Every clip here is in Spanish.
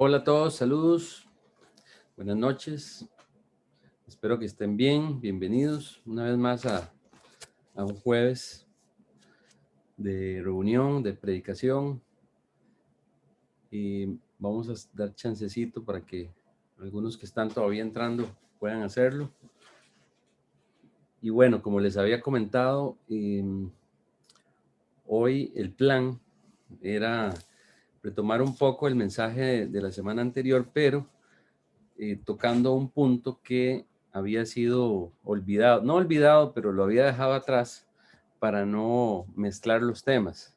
Hola a todos, saludos, buenas noches, espero que estén bien, bienvenidos una vez más a un jueves de reunión, de predicación, y vamos a dar chancecito para que algunos que están todavía entrando puedan hacerlo. Y bueno, como les había comentado, hoy el plan era retomar un poco el mensaje de la semana anterior, pero tocando un punto que había sido olvidado, no olvidado, pero lo había dejado atrás para no mezclar los temas.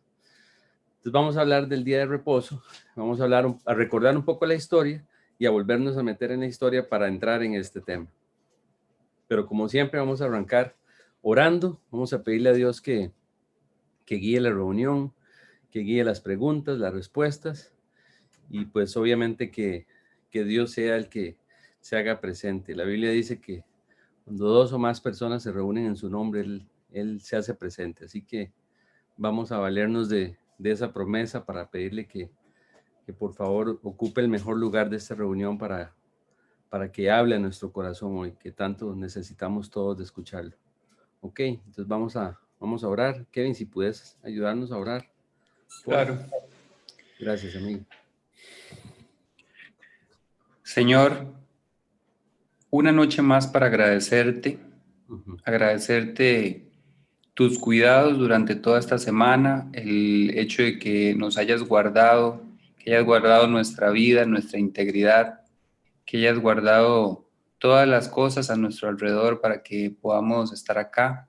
Entonces vamos a hablar del día de reposo, vamos a recordar un poco la historia y a volvernos a meter en la historia para entrar en este tema. Pero como siempre vamos a arrancar orando, vamos a pedirle a Dios que guíe la reunión, que guíe las preguntas, las respuestas, y pues obviamente que Dios sea el que se haga presente. La Biblia dice que cuando dos o más personas se reúnen en su nombre, Él se hace presente. Así que vamos a valernos de esa promesa para pedirle que por favor ocupe el mejor lugar de esta reunión para que hable a nuestro corazón hoy, que tanto necesitamos todos de escucharlo. Ok, entonces vamos a orar. Kevin, si puedes ayudarnos a orar. Claro. Gracias, amigo. Señor, una noche más para agradecerte, agradecerte tus cuidados durante toda esta semana, el hecho de que nos hayas guardado, que hayas guardado nuestra vida, nuestra integridad, que hayas guardado todas las cosas a nuestro alrededor para que podamos estar acá.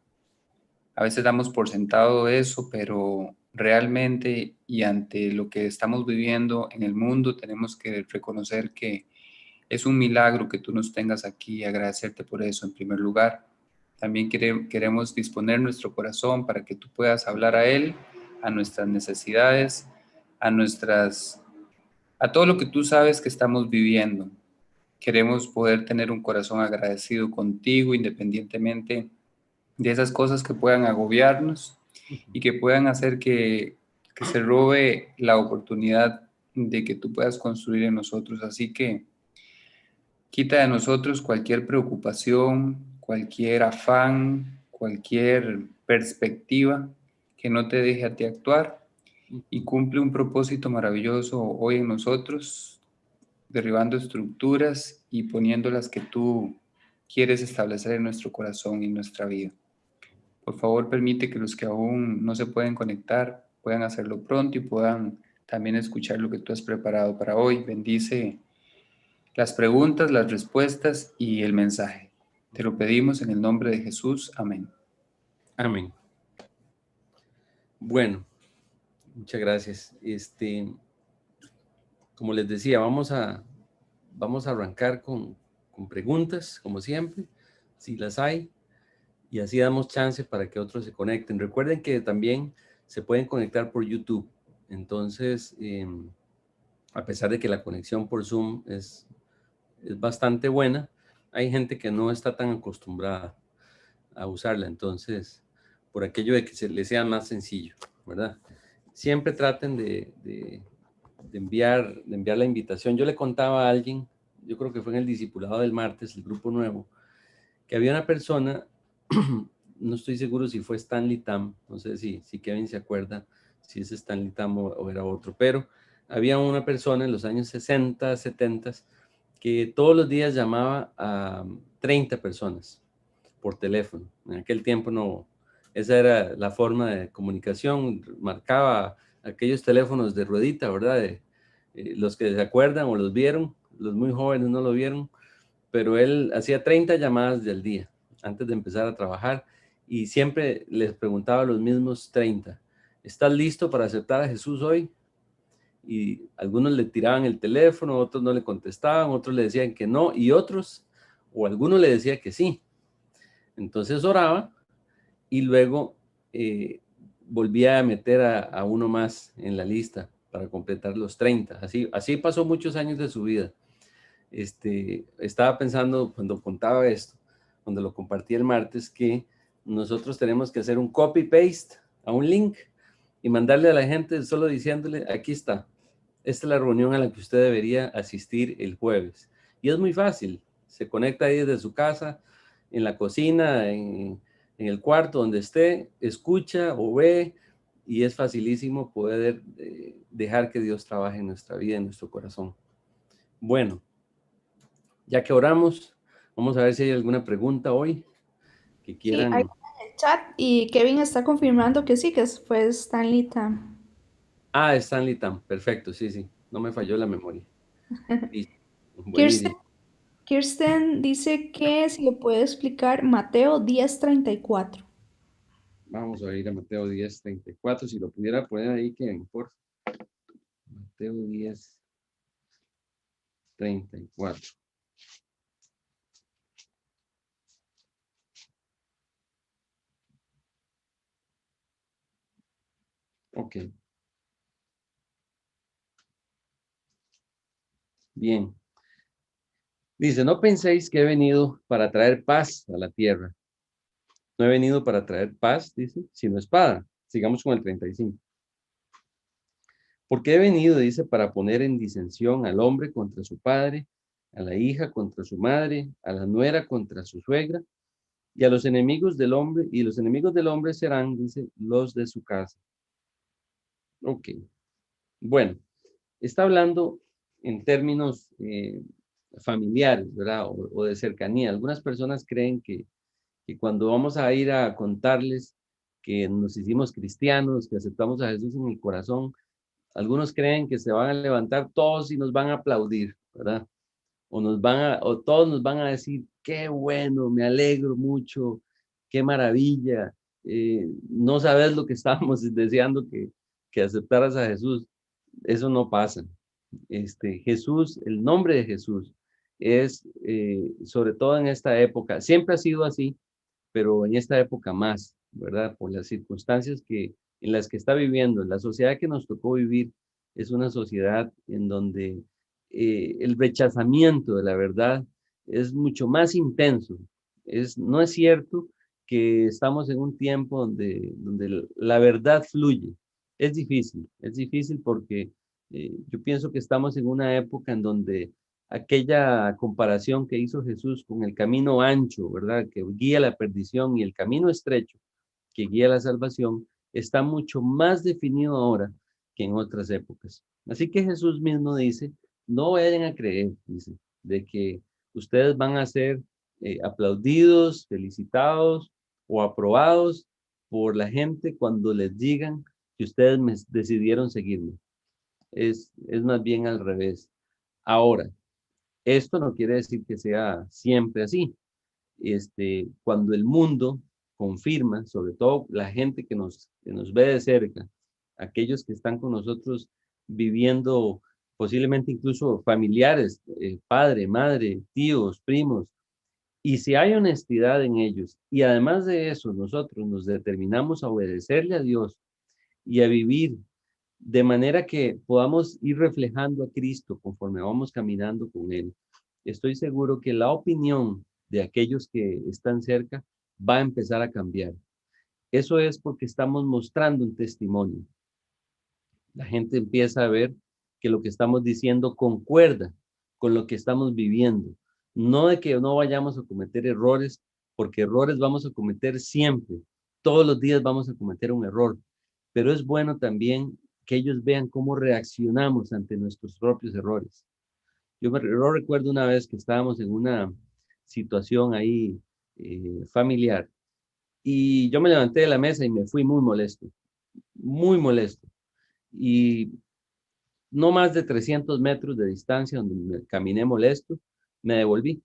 A veces damos por sentado eso, pero realmente y ante lo que estamos viviendo en el mundo tenemos que reconocer que es un milagro que tú nos tengas aquí y agradecerte por eso en primer lugar. También queremos disponer nuestro corazón para que tú puedas hablar a Él, a nuestras necesidades, a todo lo que tú sabes que estamos viviendo. Queremos poder tener un corazón agradecido contigo independientemente de esas cosas que puedan agobiarnos y que puedan hacer que se robe la oportunidad de que tú puedas construir en nosotros. Así que quita de nosotros cualquier preocupación, cualquier afán, cualquier perspectiva que no te deje a ti actuar y cumple un propósito maravilloso hoy en nosotros, derribando estructuras y poniendo las que tú quieres establecer en nuestro corazón y en nuestra vida. Por favor, permite que los que aún no se pueden conectar puedan hacerlo pronto y puedan también escuchar lo que tú has preparado para hoy. Bendice las preguntas, las respuestas y el mensaje. Te lo pedimos en el nombre de Jesús. Amén. Amén. Bueno, muchas gracias. Como les decía, vamos a arrancar con preguntas, como siempre, si las hay, y así damos chance para que otros se conecten. Recuerden que también se pueden conectar por YouTube. Entonces, a pesar de que la conexión por Zoom es bastante buena, hay gente que no está tan acostumbrada a usarla. Entonces, por aquello de que se les sea más sencillo, ¿verdad? Siempre traten de enviar la invitación. Yo le contaba a alguien, yo creo que fue en el discipulado del martes, el grupo nuevo, que había una persona, no estoy seguro si fue Stanley Tam, no sé si Kevin se acuerda si es Stanley Tam o era otro, pero había una persona en los años 60, 70, que todos los días llamaba a 30 personas por teléfono. En aquel tiempo no, esa era la forma de comunicación, marcaba aquellos teléfonos de ruedita, ¿verdad? Los que se acuerdan o los vieron, los muy jóvenes no lo vieron, pero él hacía 30 llamadas del día antes de empezar a trabajar y siempre les preguntaba a los mismos 30, ¿estás listo para aceptar a Jesús hoy? Y algunos le tiraban el teléfono, otros no le contestaban, otros le decían que no, y otros, o algunos le decían que sí. Entonces oraba y luego volvía a meter a uno más en la lista para completar los 30. Así pasó muchos años de su vida. Estaba pensando cuando contaba esto, cuando lo compartí el martes, que nosotros tenemos que hacer un copy-paste a un link y mandarle a la gente solo diciéndole, aquí está. esta es la reunión a la que usted debería asistir el jueves. Y es muy fácil, se conecta ahí desde su casa, en la cocina, en el cuarto donde esté, escucha o ve, y es facilísimo poder dejar que Dios trabaje en nuestra vida, en nuestro corazón. Bueno, ya que oramos, vamos a ver si hay alguna pregunta hoy que Sí, hay quieran. una en el chat y Kevin está confirmando que sí, que fue Stanley Tam. Ah, Stanley Tam, perfecto, sí, sí, no me falló la memoria. Listo, Kirsten, buenísimo. Kirsten dice que si le puede explicar Mateo 10:34. Vamos a ir a Mateo 10:34. Si lo pudiera poner ahí, que por Mateo 10:34. Ok, bien. Dice, no penséis que he venido para traer paz a la tierra. No he venido para traer paz, dice, sino espada. Sigamos con el 35. Porque he venido, dice, para poner en disensión al hombre contra su padre, a la hija contra su madre, a la nuera contra su suegra, y a los enemigos del hombre, y los enemigos del hombre serán, dice, los de su casa. Ok, bueno, está hablando en términos familiares, ¿verdad? O de cercanía. Algunas personas creen que cuando vamos a ir a contarles que nos hicimos cristianos, que aceptamos a Jesús en el corazón, algunos creen que se van a levantar todos y nos van a aplaudir, ¿verdad? O todos nos van a decir, qué bueno, me alegro mucho, qué maravilla, no sabes lo que estábamos deseando que aceptaras a Jesús. Eso no pasa. Jesús, el nombre de Jesús es, sobre todo en esta época, siempre ha sido así, pero en esta época más, ¿verdad? Por las circunstancias en las que está viviendo, la sociedad que nos tocó vivir es una sociedad en donde el rechazamiento de la verdad es mucho más intenso. No es cierto que estamos en un tiempo donde la verdad fluye. Es difícil porque yo pienso que estamos en una época en donde aquella comparación que hizo Jesús con el camino ancho, ¿verdad? Que guía la perdición y el camino estrecho que guía la salvación, está mucho más definido ahora que en otras épocas. Así que Jesús mismo dice, no vayan a creer, dice, de que ustedes van a ser aplaudidos, felicitados o aprobados por la gente cuando les digan que ustedes decidieron seguirme. Es más bien al revés. Ahora, esto no quiere decir que sea siempre así. Cuando el mundo confirma, sobre todo la gente que nos ve de cerca, aquellos que están con nosotros viviendo, posiblemente incluso familiares, padre, madre, tíos, primos, y si hay honestidad en ellos, y además de eso nosotros nos determinamos a obedecerle a Dios y a vivir de manera que podamos ir reflejando a Cristo conforme vamos caminando con Él. Estoy seguro que la opinión de aquellos que están cerca va a empezar a cambiar. Eso es porque estamos mostrando un testimonio. La gente empieza a ver que lo que estamos diciendo concuerda con lo que estamos viviendo. No de que no vayamos a cometer errores, porque errores vamos a cometer siempre. Todos los días vamos a cometer un error, pero es bueno también que ellos vean cómo reaccionamos ante nuestros propios errores. Yo recuerdo una vez que estábamos en una situación ahí familiar y yo me levanté de la mesa y me fui muy molesto. Y no más de 300 metros de distancia donde caminé molesto, me devolví.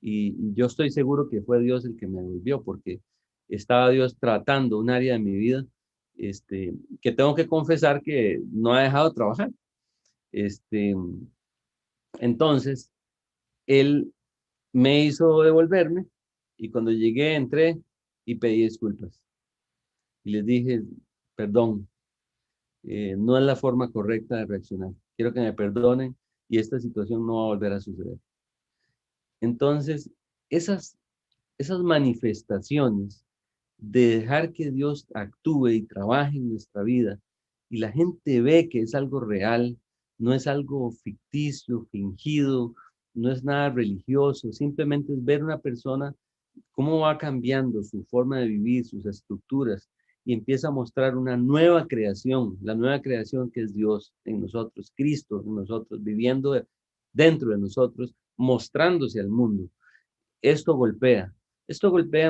Y yo estoy seguro que fue Dios el que me devolvió porque estaba Dios tratando un área de mi vida que tengo que confesar que no ha dejado de trabajar. Este, entonces, Él me hizo devolverme y cuando llegué entré y pedí disculpas. Y les dije, perdón, no es la forma correcta de reaccionar. Quiero que me perdonen y esta situación no va a volver a suceder. Entonces, esas, esas manifestaciones de dejar que Dios actúe y trabaje en nuestra vida y la gente ve que es algo real, no es algo ficticio, fingido, no es nada religioso, simplemente es ver una persona cómo va cambiando su forma de vivir, sus estructuras, y empieza a mostrar una nueva creación, la nueva creación que es Dios en nosotros, Cristo en nosotros, viviendo dentro de nosotros, mostrándose al mundo. Esto golpea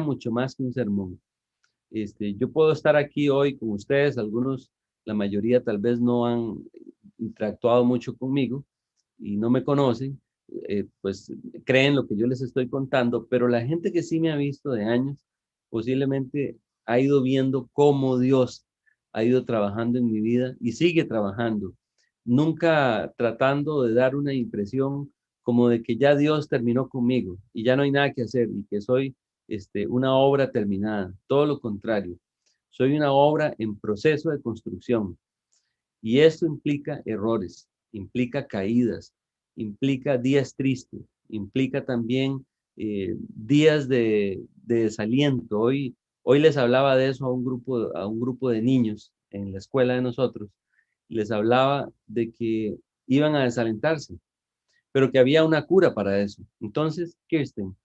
mucho más que un sermón. Yo puedo estar aquí hoy con ustedes, algunos, la mayoría tal vez no han interactuado mucho conmigo y no me conocen, pues creen lo que yo les estoy contando, pero la gente que sí me ha visto de años, posiblemente ha ido viendo cómo Dios ha ido trabajando en mi vida y sigue trabajando, nunca tratando de dar una impresión como de que ya Dios terminó conmigo y ya no hay nada que hacer y que soy una obra terminada. Todo lo contrario, soy una obra en proceso de construcción y esto implica errores, implica caídas, implica días tristes, implica también días de desaliento. Hoy les hablaba de eso a un grupo de niños en la escuela de nosotros. Les hablaba de que iban a desalentarse, pero que había una cura para eso. Entonces, Kirsten,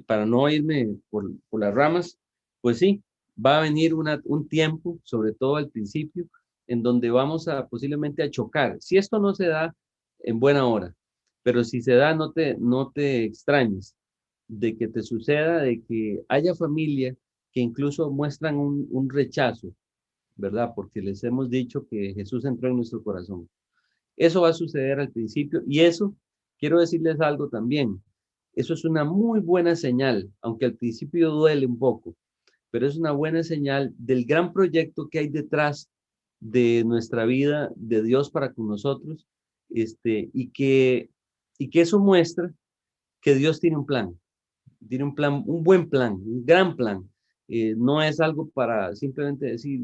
para no irme por las ramas, pues sí, va a venir un tiempo, sobre todo al principio, en donde vamos a posiblemente a chocar. Si esto no se da en buena hora, pero si se da, no te extrañes de que te suceda, de que haya familia que incluso muestran un rechazo, ¿verdad? Porque les hemos dicho que Jesús entró en nuestro corazón. Eso va a suceder al principio y eso, quiero decirles algo también, eso es una muy buena señal, aunque al principio duele un poco, pero es una buena señal del gran proyecto que hay detrás de nuestra vida, de Dios para con nosotros, y que eso muestra que Dios tiene un plan, un buen plan, un gran plan. No es algo para simplemente decir,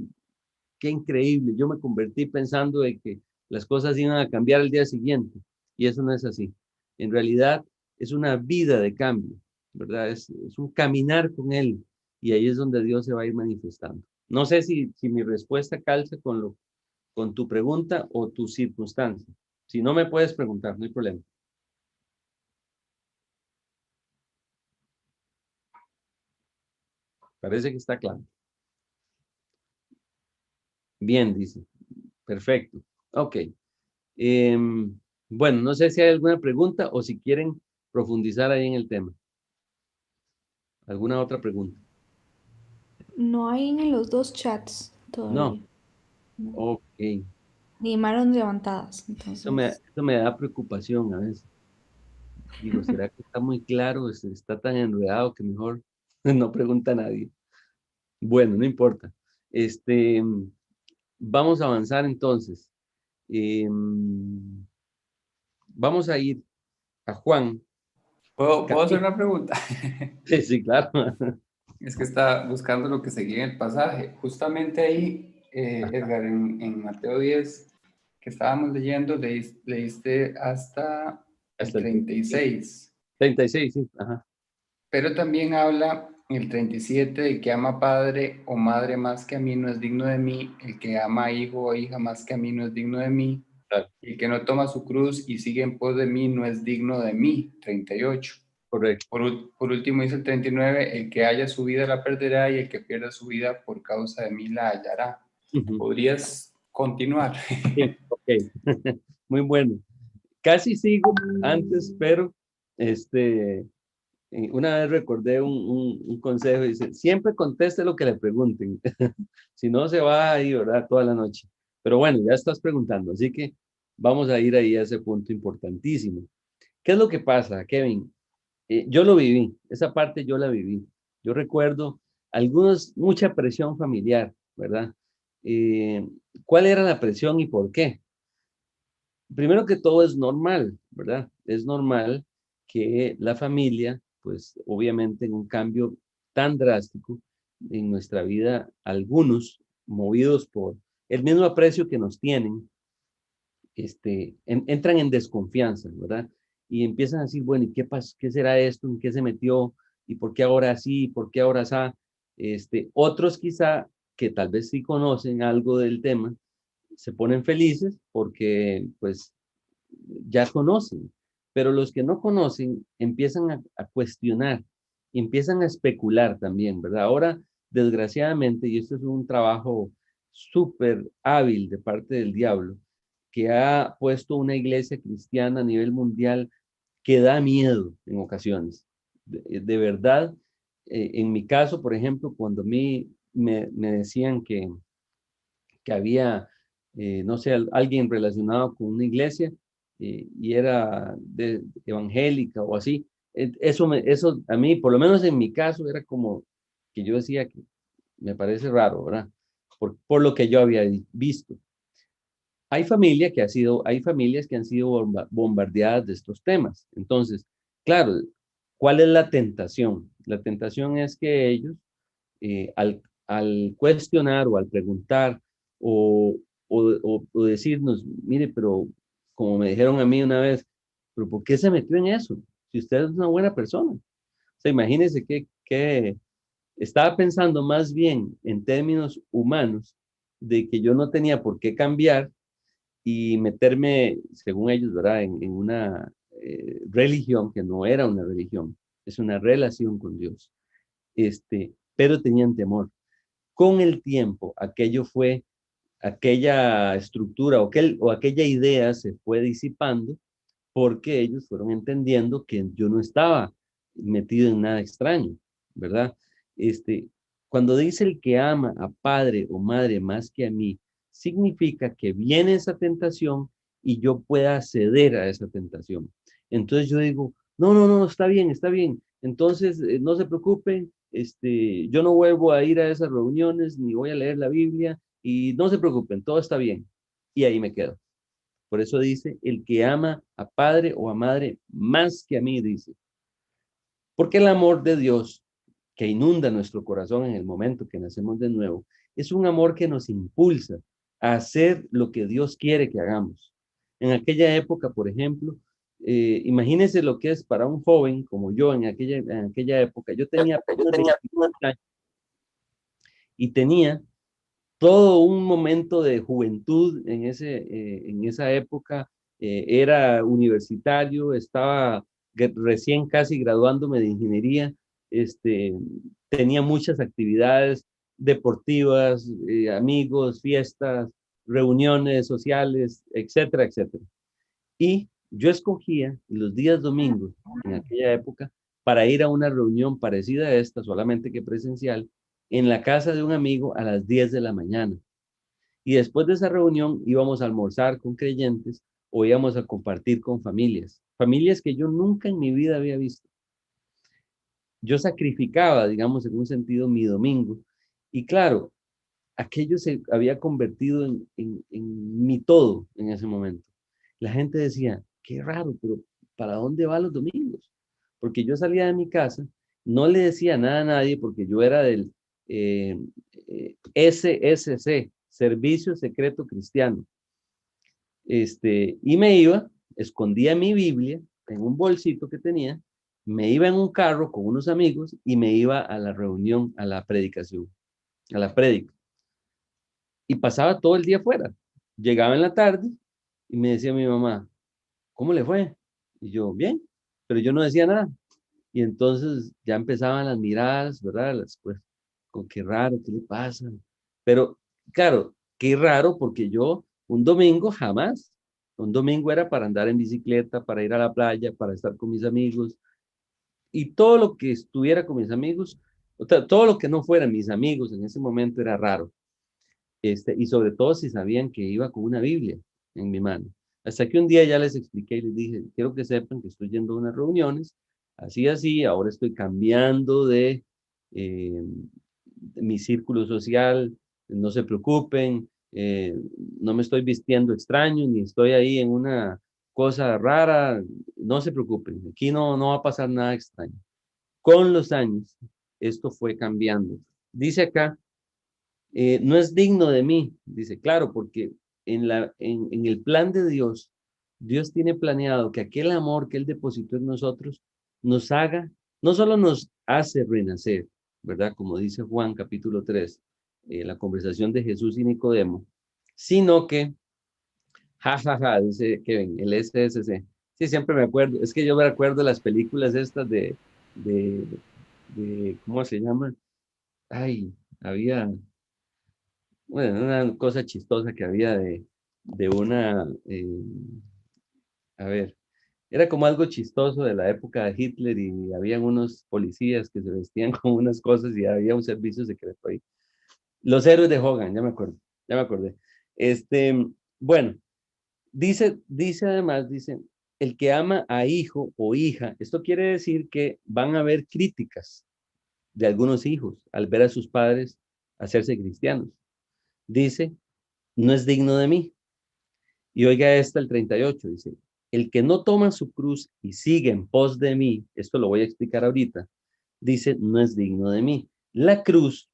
qué increíble, yo me convertí pensando de que las cosas iban a cambiar el día siguiente y eso no es así. En realidad es una vida de cambio, ¿verdad? Es un caminar con Él y ahí es donde Dios se va a ir manifestando. No sé si mi respuesta calza con tu pregunta o tu circunstancia. Si no me puedes preguntar, no hay problema. Parece que está claro. Bien, dice. Perfecto. Ok. Bueno, no sé si hay alguna pregunta o si quieren profundizar ahí en el tema. ¿Alguna otra pregunta? No hay en los dos chats No. todavía. No. Ok. Ni manos levantadas. Eso me, Entonces, eso me da preocupación a veces. Digo, ¿será que está muy claro? Está tan enredado que mejor no pregunta a nadie. Bueno, no importa. Este, vamos a avanzar entonces. Vamos a ir a Juan. ¿Puedo hacer una pregunta? Sí, sí, claro. Es que está buscando lo que seguía en el pasaje. Justamente ahí, Edgar, en Mateo 10, que estábamos leyendo, leíste hasta el Hasta el 36. 36, sí. Ajá. Pero también habla el 37, el que ama padre o madre más que a mí no es digno de mí, el que ama hijo o hija más que a mí no es digno de mí, Claro, el que no toma su cruz y sigue en pos de mí no es digno de mí, 38. correcto. Por último dice el 39, el que haya su vida la perderá y el que pierda su vida por causa de mí la hallará. Ujú. ¿Podrías continuar? Sí, ok. Muy bueno. Casi sigo antes, pero una vez recordé un consejo, dice, siempre conteste lo que le pregunten, si no se va a ir, ¿verdad? Toda la noche. Pero bueno, ya estás preguntando, así que vamos a ir ahí a ese punto importantísimo. ¿Qué es lo que pasa, Kevin? Yo lo viví, esa parte yo la viví. Yo recuerdo mucha presión familiar, ¿verdad? Eh, ¿Cuál era la presión y por qué? Primero que todo es normal, ¿verdad? Es normal que la familia, pues obviamente en un cambio tan drástico en nuestra vida, algunos movidos por el mismo aprecio que nos tienen, entran en desconfianza, ¿verdad? Y empiezan a decir, bueno, ¿y qué pasa? ¿Qué será esto? ¿En qué se metió? ¿Y por qué ahora sí? ¿Por qué ahora así? Otros quizá que tal vez sí conocen algo del tema, se ponen felices porque pues ya conocen, pero los que no conocen empiezan a cuestionar, y empiezan a especular también, ¿verdad? Ahora, desgraciadamente, y esto es un trabajo súper hábil de parte del diablo, que ha puesto una iglesia cristiana a nivel mundial que da miedo en ocasiones. De verdad, en mi caso, por ejemplo, cuando a mí me decían que había, no sé, alguien relacionado con una iglesia y era evangélica o así, eso a mí, por lo menos en mi caso, era como que yo decía que me parece raro, ¿verdad? Por lo que yo había visto. Hay familias que han sido bombardeadas de estos temas. Entonces, claro, ¿cuál es la tentación? La tentación es que ellos, al cuestionar o al preguntar o, o decirnos, mire, pero como me dijeron a mí una vez, pero ¿por qué se metió en eso? Si usted es una buena persona. O sea, imagínese que estaba pensando más bien en términos humanos de que yo no tenía por qué cambiar y meterme, según ellos, ¿verdad?, en una religión que no era una religión, es una relación con Dios. Pero tenían temor. Con el tiempo, aquella estructura o aquella idea se fue disipando porque ellos fueron entendiendo que yo no estaba metido en nada extraño, ¿verdad? Cuando dice el que ama a padre o madre más que a mí, significa que viene esa tentación y yo pueda ceder a esa tentación. Entonces yo digo, no, no, no, está bien, está bien. Entonces, no se preocupen, yo no vuelvo a ir a esas reuniones ni voy a leer la Biblia y no se preocupen, todo está bien. Y ahí me quedo. Por eso dice, el que ama a padre o a madre más que a mí, dice. Porque el amor de Dios que inunda nuestro corazón en el momento que nacemos de nuevo, es un amor que nos impulsa a hacer lo que Dios quiere que hagamos. En aquella época, por ejemplo, imagínense lo que es para un joven como yo en aquella época. Yo tenía apenas 21 años y tenía todo un momento de juventud en esa época. Era universitario, estaba recién casi graduándome de ingeniería, este, tenía muchas actividades deportivas, amigos, fiestas, reuniones sociales, etcétera, etcétera. Y yo escogía los días domingos en aquella época para ir a una reunión parecida a esta, solamente que presencial, en la casa de un amigo a las 10 de la mañana. Y después de esa reunión íbamos a almorzar con creyentes o íbamos a compartir con familias que yo nunca en mi vida había visto. Yo sacrificaba, digamos, en un sentido, mi domingo. Y claro, aquello se había convertido en mi todo en ese momento. La gente decía, qué raro, pero ¿para dónde va los domingos? Porque yo salía de mi casa, no le decía nada a nadie porque yo era del SSC, Servicio Secreto Cristiano. Y me iba, escondía mi Biblia en un bolsito que tenía, me iba en un carro con unos amigos y me iba a la reunión, a la predicación, a la prédica. Y pasaba todo el día fuera. Llegaba en la tarde y me decía mi mamá, ¿cómo le fue? Y yo, bien, pero yo no decía nada. Y entonces ya empezaban las miradas, ¿verdad? Pues, con qué raro, ¿qué le pasa? Pero, claro, qué raro porque yo un domingo jamás. Un domingo era para andar en bicicleta, para ir a la playa, para estar con mis amigos. Y todo lo que estuviera con mis amigos, o sea, todo lo que no fueran mis amigos en ese momento era raro. Y sobre todo si sabían que iba con una Biblia en mi mano. Hasta que un día ya les expliqué y les dije, quiero que sepan que estoy yendo a unas reuniones, así, así, ahora estoy cambiando eh, de mi círculo social, no se preocupen, no me estoy vistiendo extraño, ni estoy ahí en una cosa rara, no se preocupen, aquí no va a pasar nada extraño. Con los años, esto fue cambiando. Dice acá, no es digno de mí, dice, claro, porque en el plan de Dios, Dios tiene planeado que aquel amor que Él depositó en nosotros nos haga, no solo nos hace renacer, ¿verdad? Como dice Juan capítulo 3, la conversación de Jesús y Nicodemo, sino que Ja, ja, ja, dice Kevin, el SSC. Sí, siempre me acuerdo. Es que yo me acuerdo de las películas estas de, ¿cómo se llaman? Ay, había, bueno, una cosa chistosa que había de una, a ver, era como algo chistoso de la época de Hitler y habían unos policías que se vestían con unas cosas y había un servicio secreto ahí. Los héroes de Hogan, ya me acuerdo, ya me acordé. Bueno, dice además, dice, el que ama a hijo o hija, esto quiere decir que van a haber críticas de algunos hijos al ver a sus padres hacerse cristianos. Dice, no es digno de mí. Y oiga esta, el 38, dice, el que no toma su cruz y sigue en pos de mí, esto lo voy a explicar ahorita, dice, no es digno de mí. La cruz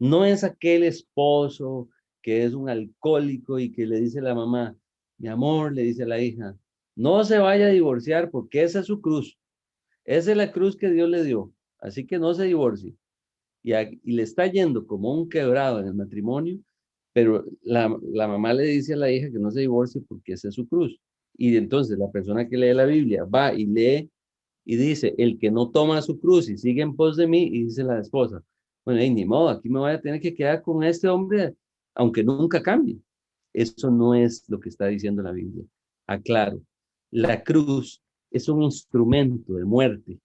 no es aquel esposo que es un alcohólico y que le dice a la mamá, mi amor, le dice a la hija, no se vaya a divorciar porque esa es su cruz. Esa es la cruz que Dios le dio. Así que no se divorcie. Y le está yendo como un quebrado en el matrimonio, pero la mamá le dice a la hija que no se divorcie porque esa es su cruz. Y entonces la persona que lee la Biblia va y lee y dice, el que no toma su cruz y sigue en pos de mí, y dice la esposa, bueno, ni modo, aquí me voy a tener que quedar con este hombre, aunque nunca cambie. Eso no es lo que está diciendo la Biblia. Aclaro, la cruz es un instrumento de muerte.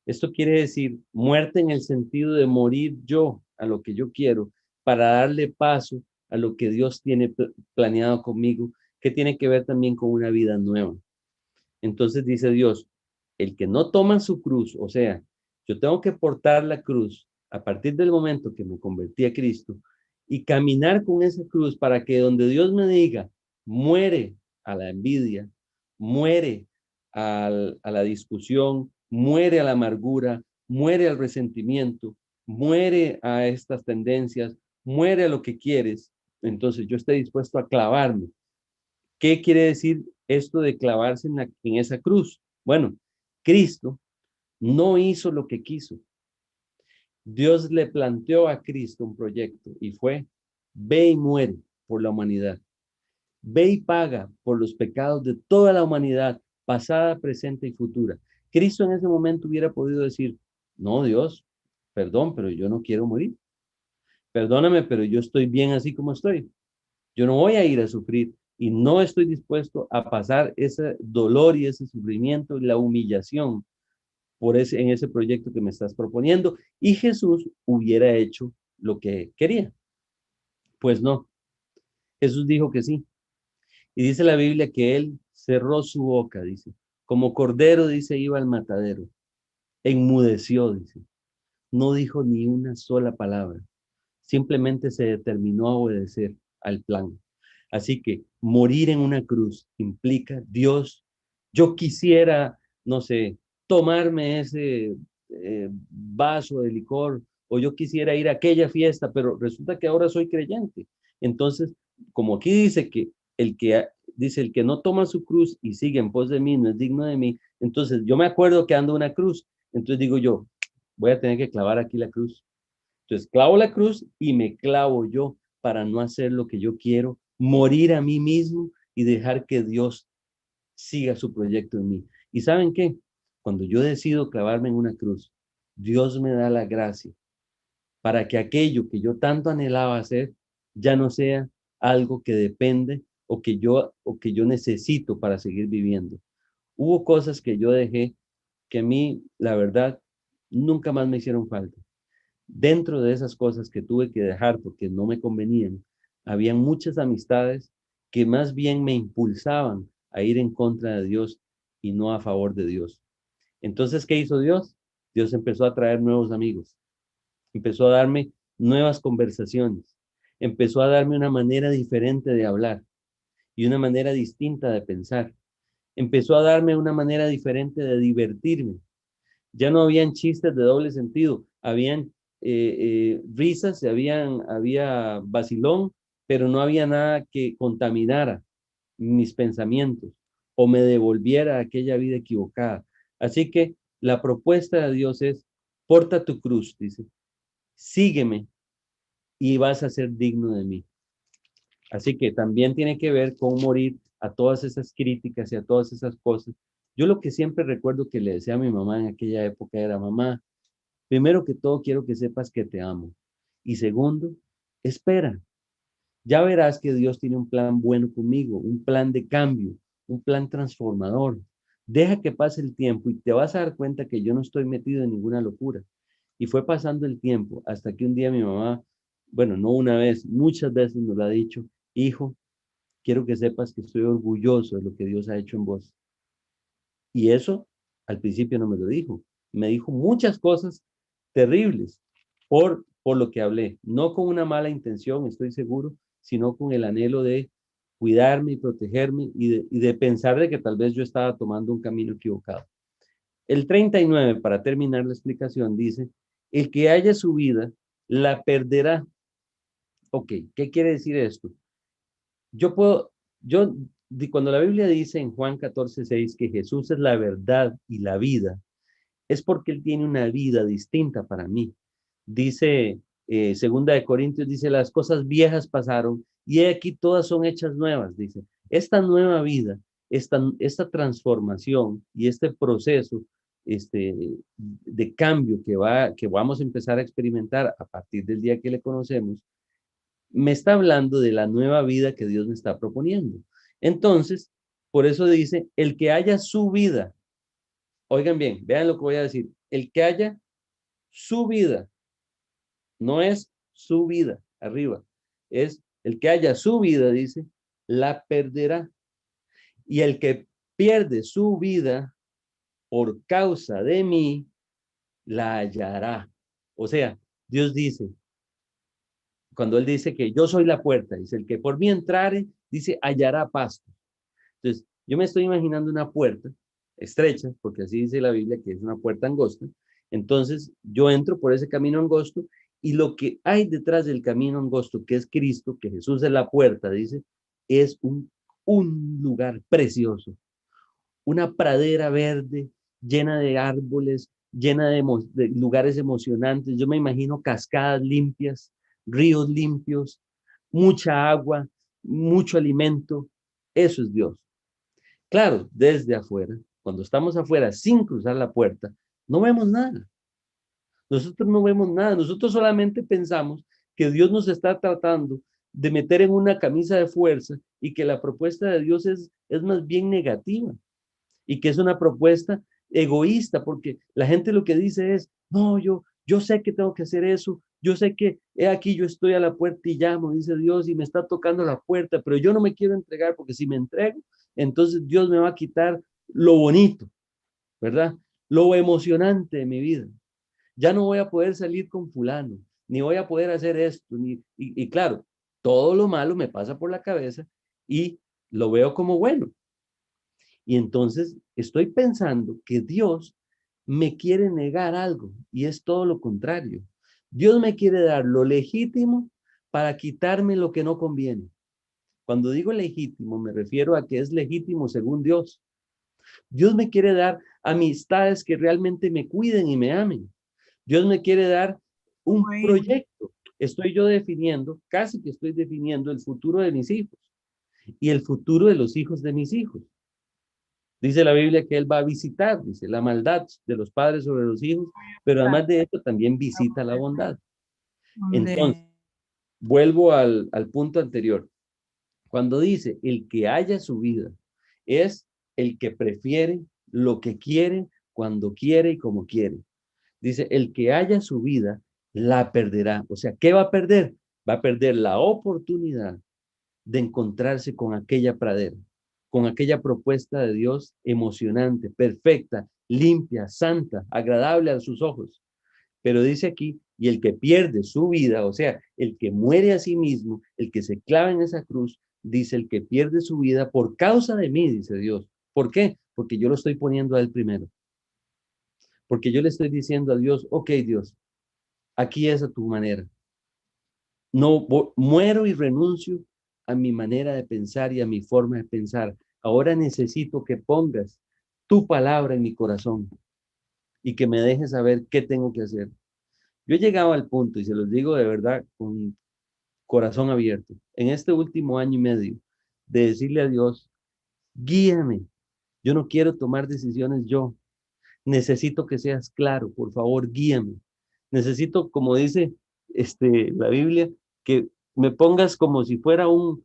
Esto quiere decir muerte en el sentido de morir yo a lo que yo quiero para darle paso a lo que Dios tiene planeado conmigo, que tiene que ver también con una vida nueva. Entonces dice Dios, el que no toma su cruz, o sea, yo tengo que portar la cruz a partir del momento que me convertí a Cristo y caminar con esa cruz para que donde Dios me diga, muere a la envidia, muere a la discusión, muere a la amargura, muere al resentimiento, muere a estas tendencias, muere a lo que quieres, entonces yo estoy dispuesto a clavarme. ¿Qué quiere decir esto de clavarse en esa cruz? Bueno, Cristo no hizo lo que quiso. Dios le planteó a Cristo un proyecto y fue, ve y muere por la humanidad. Ve y paga por los pecados de toda la humanidad, pasada, presente y futura. Cristo en ese momento hubiera podido decir, no, Dios, perdón, pero yo no quiero morir. Perdóname, pero yo estoy bien así como estoy. Yo no voy a ir a sufrir y no estoy dispuesto a pasar ese dolor y ese sufrimiento y la humillación en ese proyecto que me estás proponiendo. Y Jesús hubiera hecho lo que quería. Pues no, Jesús dijo que sí. Y dice la Biblia que él cerró su boca, dice, como cordero, dice, iba al matadero. Enmudeció, dice. No dijo ni una sola palabra. Simplemente se determinó a obedecer al plan. Así que morir en una cruz implica, Dios, yo quisiera, no sé, tomarme ese vaso de licor o yo quisiera ir a aquella fiesta, pero resulta que ahora soy creyente. Entonces, como aquí dice que el que no toma su cruz y sigue en pos de mí no es digno de mí, entonces yo me acuerdo que ando una cruz, entonces digo yo, voy a tener que clavar aquí la cruz. Entonces clavo la cruz y me clavo yo para no hacer lo que yo quiero, morir a mí mismo y dejar que Dios siga su proyecto en mí. ¿Y saben qué? Cuando yo decido clavarme en una cruz, Dios me da la gracia para que aquello que yo tanto anhelaba hacer ya no sea algo que depende o que yo necesito para seguir viviendo. Hubo cosas que yo dejé que a mí, la verdad, nunca más me hicieron falta. Dentro de esas cosas que tuve que dejar porque no me convenían, habían muchas amistades que más bien me impulsaban a ir en contra de Dios y no a favor de Dios. Entonces, ¿qué hizo Dios? Dios empezó a traer nuevos amigos, empezó a darme nuevas conversaciones, empezó a darme una manera diferente de hablar y una manera distinta de pensar. Empezó a darme una manera diferente de divertirme. Ya no habían chistes de doble sentido, habían risas, había vacilón, pero no había nada que contaminara mis pensamientos o me devolviera a aquella vida equivocada. Así que la propuesta de Dios es, porta tu cruz, dice, sígueme y vas a ser digno de mí. Así que también tiene que ver con morir a todas esas críticas y a todas esas cosas, yo lo que siempre recuerdo que le decía a mi mamá en aquella época era, mamá, primero que todo quiero que sepas que te amo. Y segundo, espera, ya verás que Dios tiene un plan bueno conmigo, un plan de cambio, un plan transformador. Deja que pase el tiempo y te vas a dar cuenta que yo no estoy metido en ninguna locura. Y fue pasando el tiempo hasta que un día mi mamá, bueno, no una vez, muchas veces nos lo ha dicho, hijo, quiero que sepas que estoy orgulloso de lo que Dios ha hecho en vos. Y eso al principio no me lo dijo. Me dijo muchas cosas terribles por lo que hablé. No con una mala intención, estoy seguro, sino con el anhelo de cuidarme y protegerme y de pensar de que tal vez yo estaba tomando un camino equivocado. El 39, para terminar la explicación, dice, el que haya su vida, la perderá. Ok, ¿qué quiere decir esto? Yo puedo, yo, cuando la Biblia dice en Juan 14:6 que Jesús es la verdad y la vida, es porque Él tiene una vida distinta para mí. Dice, segunda de Corintios, dice, las cosas viejas pasaron y aquí todas son hechas nuevas, dice. Esta nueva vida, esta transformación y este proceso este, de cambio que vamos a empezar a experimentar a partir del día que le conocemos, me está hablando de la nueva vida que Dios me está proponiendo. Entonces, por eso dice, el que haya su vida, oigan bien, vean lo que voy a decir, el que haya su vida, no es su vida, arriba, es el que haya su vida, dice, la perderá. Y el que pierde su vida por causa de mí, la hallará. O sea, Dios dice, cuando Él dice que yo soy la puerta, dice, el que por mí entrare, dice, hallará pasto. Entonces, yo me estoy imaginando una puerta estrecha, porque así dice la Biblia, que es una puerta angosta. Entonces, yo entro por ese camino angosto y lo que hay detrás del camino angosto, que es Cristo, que Jesús es la puerta, dice, es un lugar precioso, una pradera verde llena de árboles, llena de lugares emocionantes. Yo me imagino cascadas limpias, ríos limpios, mucha agua, mucho alimento. Eso es Dios. Claro, desde afuera, cuando estamos afuera sin cruzar la puerta, no vemos nada. Nosotros no vemos nada. Nosotros solamente pensamos que Dios nos está tratando de meter en una camisa de fuerza y que la propuesta de Dios es más bien negativa y que es una propuesta egoísta, porque la gente lo que dice es, no, yo sé que tengo que hacer eso, yo sé que he aquí yo estoy a la puerta y llamo, dice Dios, y me está tocando la puerta, pero yo no me quiero entregar porque si me entrego, entonces Dios me va a quitar lo bonito, ¿verdad? Lo emocionante de mi vida. Ya no voy a poder salir con fulano, ni voy a poder hacer esto, y claro, todo lo malo me pasa por la cabeza y lo veo como bueno. Y entonces estoy pensando que Dios me quiere negar algo y es todo lo contrario. Dios me quiere dar lo legítimo para quitarme lo que no conviene. Cuando digo legítimo, me refiero a que es legítimo según Dios. Dios me quiere dar amistades que realmente me cuiden y me amen. Dios me quiere dar un proyecto. Estoy yo definiendo, casi que estoy definiendo el futuro de mis hijos y el futuro de los hijos de mis hijos. Dice la Biblia que Él va a visitar, dice, la maldad de los padres sobre los hijos, pero además de eso también visita la bondad. Entonces, vuelvo al punto anterior. Cuando dice el que haya su vida, es el que prefiere lo que quiere, cuando quiere y como quiere. Dice, el que haya su vida, la perderá. O sea, ¿qué va a perder? Va a perder la oportunidad de encontrarse con aquella pradera, con aquella propuesta de Dios emocionante, perfecta, limpia, santa, agradable a sus ojos. Pero dice aquí, y el que pierde su vida, o sea, el que muere a sí mismo, el que se clava en esa cruz, dice el que pierde su vida por causa de mí, dice Dios. ¿Por qué? Porque yo lo estoy poniendo a él primero. Porque yo le estoy diciendo a Dios, ok, Dios, aquí es a tu manera. No muero y renuncio a mi manera de pensar y a mi forma de pensar. Ahora necesito que pongas tu palabra en mi corazón y que me dejes saber qué tengo que hacer. Yo he llegado al punto, y se los digo de verdad, con corazón abierto, en este último año y medio, de decirle a Dios, Guíame. Yo no quiero tomar decisiones yo. Necesito que seas claro, por favor, guíame. Necesito, como dice la Biblia, que me pongas como si fuera un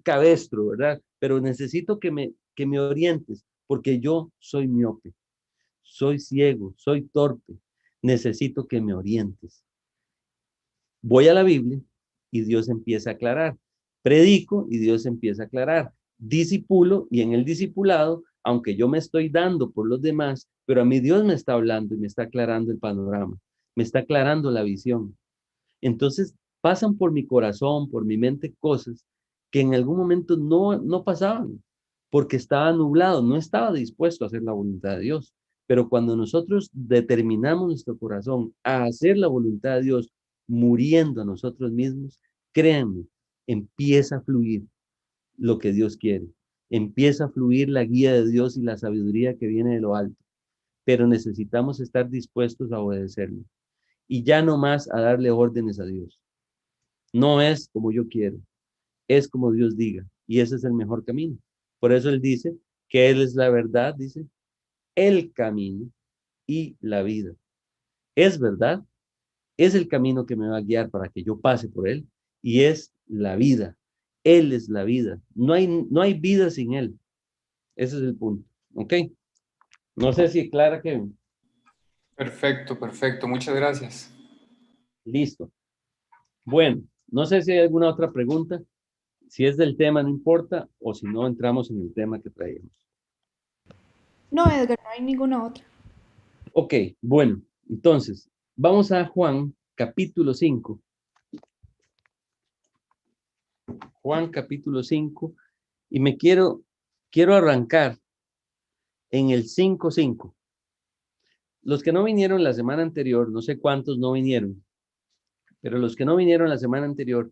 cabestro, ¿verdad? Pero necesito que me orientes, porque yo soy miope, soy ciego, soy torpe. Necesito que me orientes. Voy a la Biblia y Dios empieza a aclarar. Predico y Dios empieza a aclarar. Discipulo y en el discipulado, aunque yo me estoy dando por los demás, pero a mí Dios me está hablando y me está aclarando el panorama, me está aclarando la visión. Entonces pasan por mi corazón, por mi mente cosas que en algún momento no pasaban, porque estaba nublado, no estaba dispuesto a hacer la voluntad de Dios. Pero cuando nosotros determinamos nuestro corazón a hacer la voluntad de Dios, muriendo a nosotros mismos, créanme, empieza a fluir lo que Dios quiere. Empieza a fluir la guía de Dios y la sabiduría que viene de lo alto. Pero necesitamos estar dispuestos a obedecerlo. Y ya no más a darle órdenes a Dios. No es como yo quiero, es como Dios diga. Y ese es el mejor camino. Por eso Él dice que Él es la verdad, dice, el camino y la vida. Es verdad, es el camino que me va a guiar para que yo pase por Él y es la vida. Él es la vida. No hay vida sin Él. Ese es el punto. ¿Ok? No sé si clara que... Perfecto, perfecto. Muchas gracias. Listo. Bueno, no sé si hay alguna otra pregunta. Si es del tema, no importa, o si no, entramos en el tema que traíamos. No, Edgar, no hay ninguna otra. Ok, bueno, entonces, vamos a Juan capítulo 5. Juan capítulo 5, y quiero arrancar en el 5:5. Los que no vinieron la semana anterior, no sé cuántos no vinieron, pero los que no vinieron la semana anterior,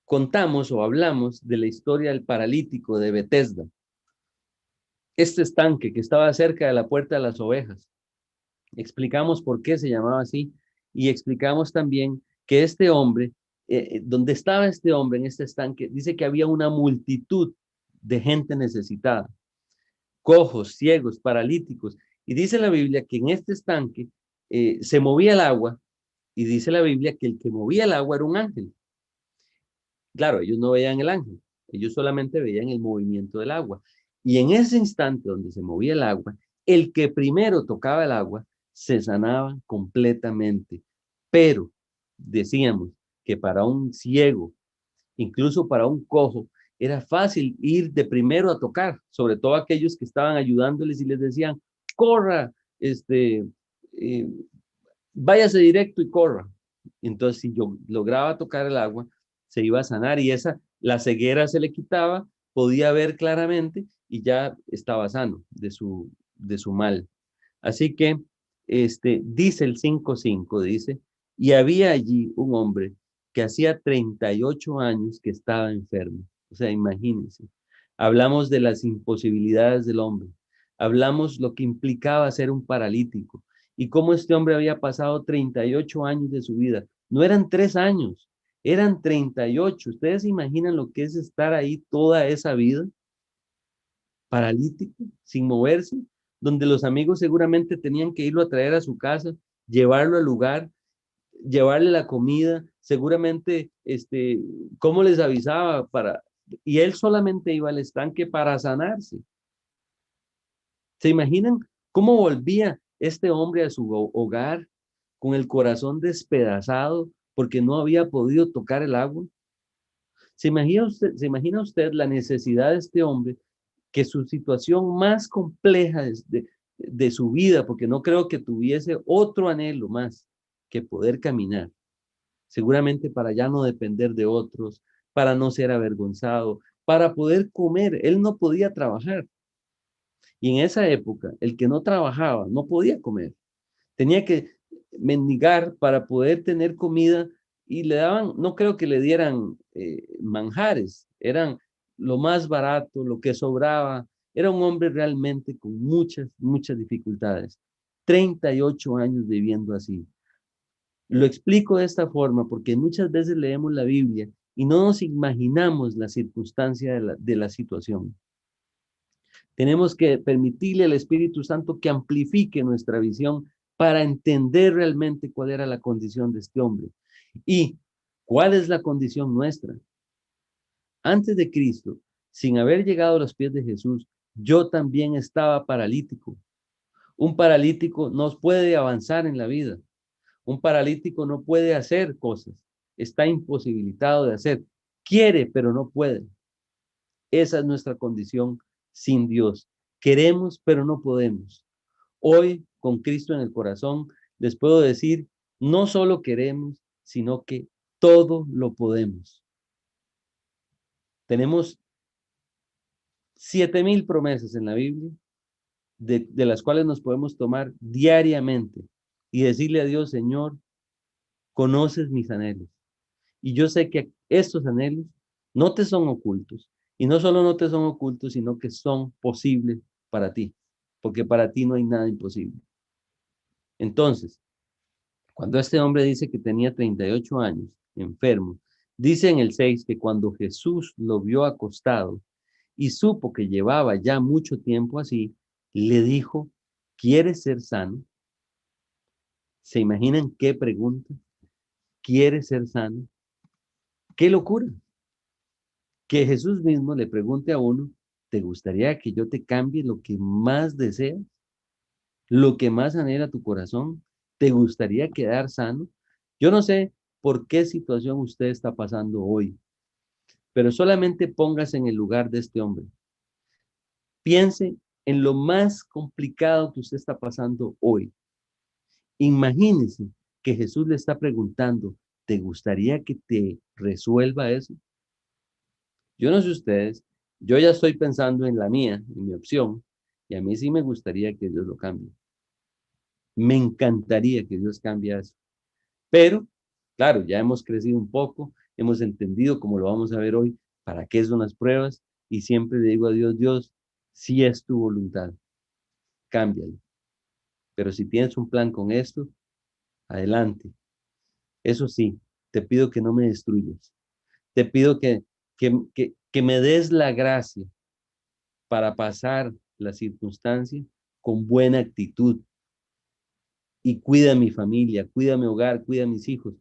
contamos o hablamos de la historia del paralítico de Betesda. Este estanque que estaba cerca de la puerta de las ovejas. Explicamos por qué se llamaba así y explicamos también que este hombre, donde estaba este hombre en este estanque, dice que había una multitud de gente necesitada, cojos, ciegos, paralíticos. Y dice la Biblia que en este estanque se movía el agua y dice la Biblia que el que movía el agua era un ángel. Claro, ellos no veían el ángel, ellos solamente veían el movimiento del agua. Y en ese instante donde se movía el agua, el que primero tocaba el agua se sanaba completamente. Pero decíamos que para un ciego, incluso para un cojo, era fácil ir de primero a tocar, sobre todo aquellos que estaban ayudándoles y les decían, corra, eh, váyase directo y corra. Entonces, si yo lograba tocar el agua, se iba a sanar y la ceguera se le quitaba, podía ver claramente y ya estaba sano de su mal. Así que, dice el 5:5, dice, y había allí un hombre que hacía 38 años que estaba enfermo. O sea, imagínense. Hablamos de las imposibilidades del hombre. Hablamos lo que implicaba ser un paralítico y cómo este hombre había pasado 38 años de su vida. No eran 3 años, eran 38. ¿Ustedes se imaginan lo que es estar ahí toda esa vida? Paralítico, sin moverse, donde los amigos seguramente tenían que irlo a traer a su casa, llevarlo al lugar, llevarle la comida, seguramente, cómo les avisaba y él solamente iba al estanque para sanarse. ¿Se imaginan cómo volvía este hombre a su hogar con el corazón despedazado porque no había podido tocar el agua? Se imagina usted la necesidad de este hombre, que su situación más compleja de su vida, porque no creo que tuviese otro anhelo más que poder caminar, seguramente para ya no depender de otros, para no ser avergonzado, para poder comer. Él no podía trabajar. Y en esa época, el que no trabajaba no podía comer. Tenía que mendigar para poder tener comida y le daban, no creo que le dieran manjares, eran lo más barato, lo que sobraba. Era un hombre realmente con muchas, muchas dificultades. 38 años viviendo así. Lo explico de esta forma porque muchas veces leemos la Biblia y no nos imaginamos la circunstancia de la situación. Tenemos que permitirle al Espíritu Santo que amplifique nuestra visión para entender realmente cuál era la condición de este hombre y cuál es la condición nuestra. Antes de Cristo, sin haber llegado a los pies de Jesús, yo también estaba paralítico. Un paralítico no puede avanzar en la vida. Un paralítico no puede hacer cosas. Está imposibilitado de hacer. Quiere, pero no puede. Esa es nuestra condición sin Dios. Queremos, pero no podemos. Hoy, con Cristo en el corazón, les puedo decir, no solo queremos, sino que todo lo podemos. Tenemos 7,000 promesas en la Biblia, de las cuales nos podemos tomar diariamente y decirle a Dios, Señor, conoces mis anhelos. Y yo sé que estos anhelos no te son ocultos. Y no solo no te son ocultos, sino que son posibles para ti. Porque para ti no hay nada imposible. Entonces, cuando este hombre dice que tenía 38 años, enfermo, dice en el 6 que cuando Jesús lo vio acostado y supo que llevaba ya mucho tiempo así, le dijo, ¿quieres ser sano? ¿Se imaginan qué pregunta? ¿Quieres ser sano? ¡Qué locura! Que Jesús mismo le pregunte a uno, ¿te gustaría que yo te cambie lo que más deseas? ¿Lo que más anhela tu corazón? ¿Te gustaría quedar sano? Yo no sé por qué situación usted está pasando hoy, pero solamente póngase en el lugar de este hombre. Piense en lo más complicado que usted está pasando hoy. Imagínese que Jesús le está preguntando, ¿te gustaría que te resuelva eso? Yo no sé ustedes, yo ya estoy pensando en la mía, en mi opción, y a mí sí me gustaría que Dios lo cambie. Me encantaría que Dios cambie eso. Pero, claro, ya hemos crecido un poco, hemos entendido, como lo vamos a ver hoy, para qué son las pruebas, y siempre le digo a Dios, Dios, si es tu voluntad, cámbialo. Pero si tienes un plan con esto, adelante. Eso sí, te pido que no me destruyas. Te pido que me des la gracia para pasar la circunstancia con buena actitud. Y cuida a mi familia, cuida a mi hogar, cuida a mis hijos.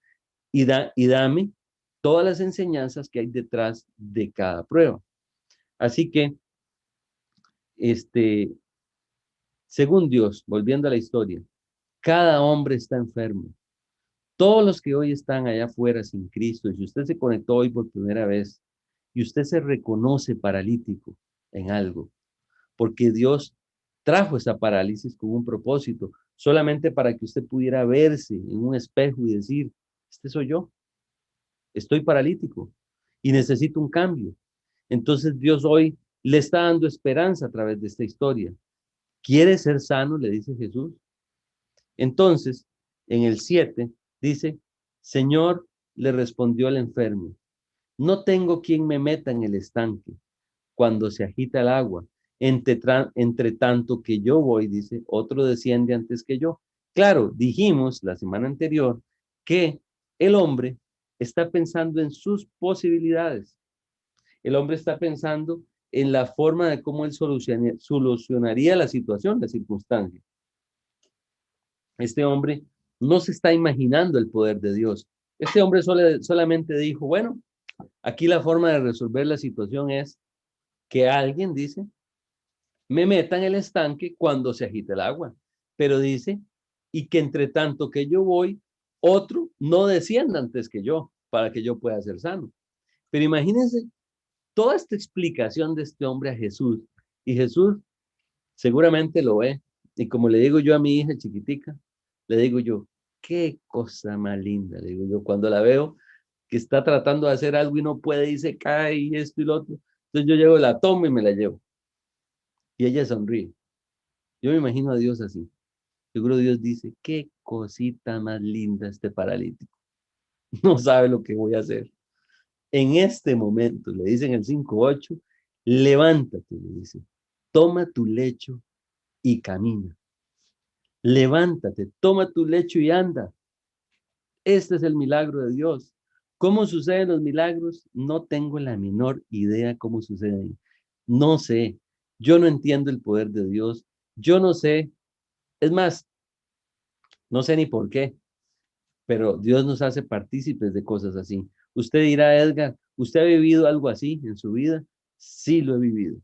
Y dame todas las enseñanzas que hay detrás de cada prueba. Así que, según Dios, volviendo a la historia, cada hombre está enfermo. Todos los que hoy están allá afuera sin Cristo, y si usted se conectó hoy por primera vez y usted se reconoce paralítico en algo, porque Dios trajo esa parálisis con un propósito, solamente para que usted pudiera verse en un espejo y decir, este soy yo, estoy paralítico y necesito un cambio. Entonces Dios hoy le está dando esperanza a través de esta historia. ¿Quiere ser sano? Le dice Jesús. Entonces, en el 7, dice, Señor, le respondió el enfermo, no tengo quien me meta en el estanque cuando se agita el agua. Entre tanto que yo voy, dice, otro desciende antes que yo. Claro, dijimos la semana anterior que el hombre está pensando en sus posibilidades. El hombre está pensando en la forma de cómo él solucionaría la situación, la circunstancia. Este hombre no se está imaginando el poder de Dios. Este hombre solamente dijo, bueno, aquí la forma de resolver la situación es que alguien, dice, me meta en el estanque cuando se agite el agua. Pero dice, y que entre tanto que yo voy, otro no descienda antes que yo, para que yo pueda ser sano. Pero imagínense toda esta explicación de este hombre a Jesús, y Jesús seguramente lo ve, y como le digo yo a mi hija chiquitica, le digo yo, qué cosa más linda, le digo yo, cuando la veo que está tratando de hacer algo y no puede y se cae y esto y lo otro, entonces yo llevo, la tomo y me la llevo, y ella sonríe. Yo me imagino a Dios así. Seguro Dios dice, qué cosita más linda este paralítico. No sabe lo que voy a hacer. En este momento, le dicen el 5:8, levántate, le dice, toma tu lecho y camina. Levántate, toma tu lecho y anda. Este es el milagro de Dios. ¿Cómo suceden los milagros? No tengo la menor idea cómo suceden. No sé. Yo no entiendo el poder de Dios. Yo no sé, es más, no sé ni por qué, pero Dios nos hace partícipes de cosas así. Usted dirá, Edgar, ¿usted ha vivido algo así en su vida? Sí, lo he vivido.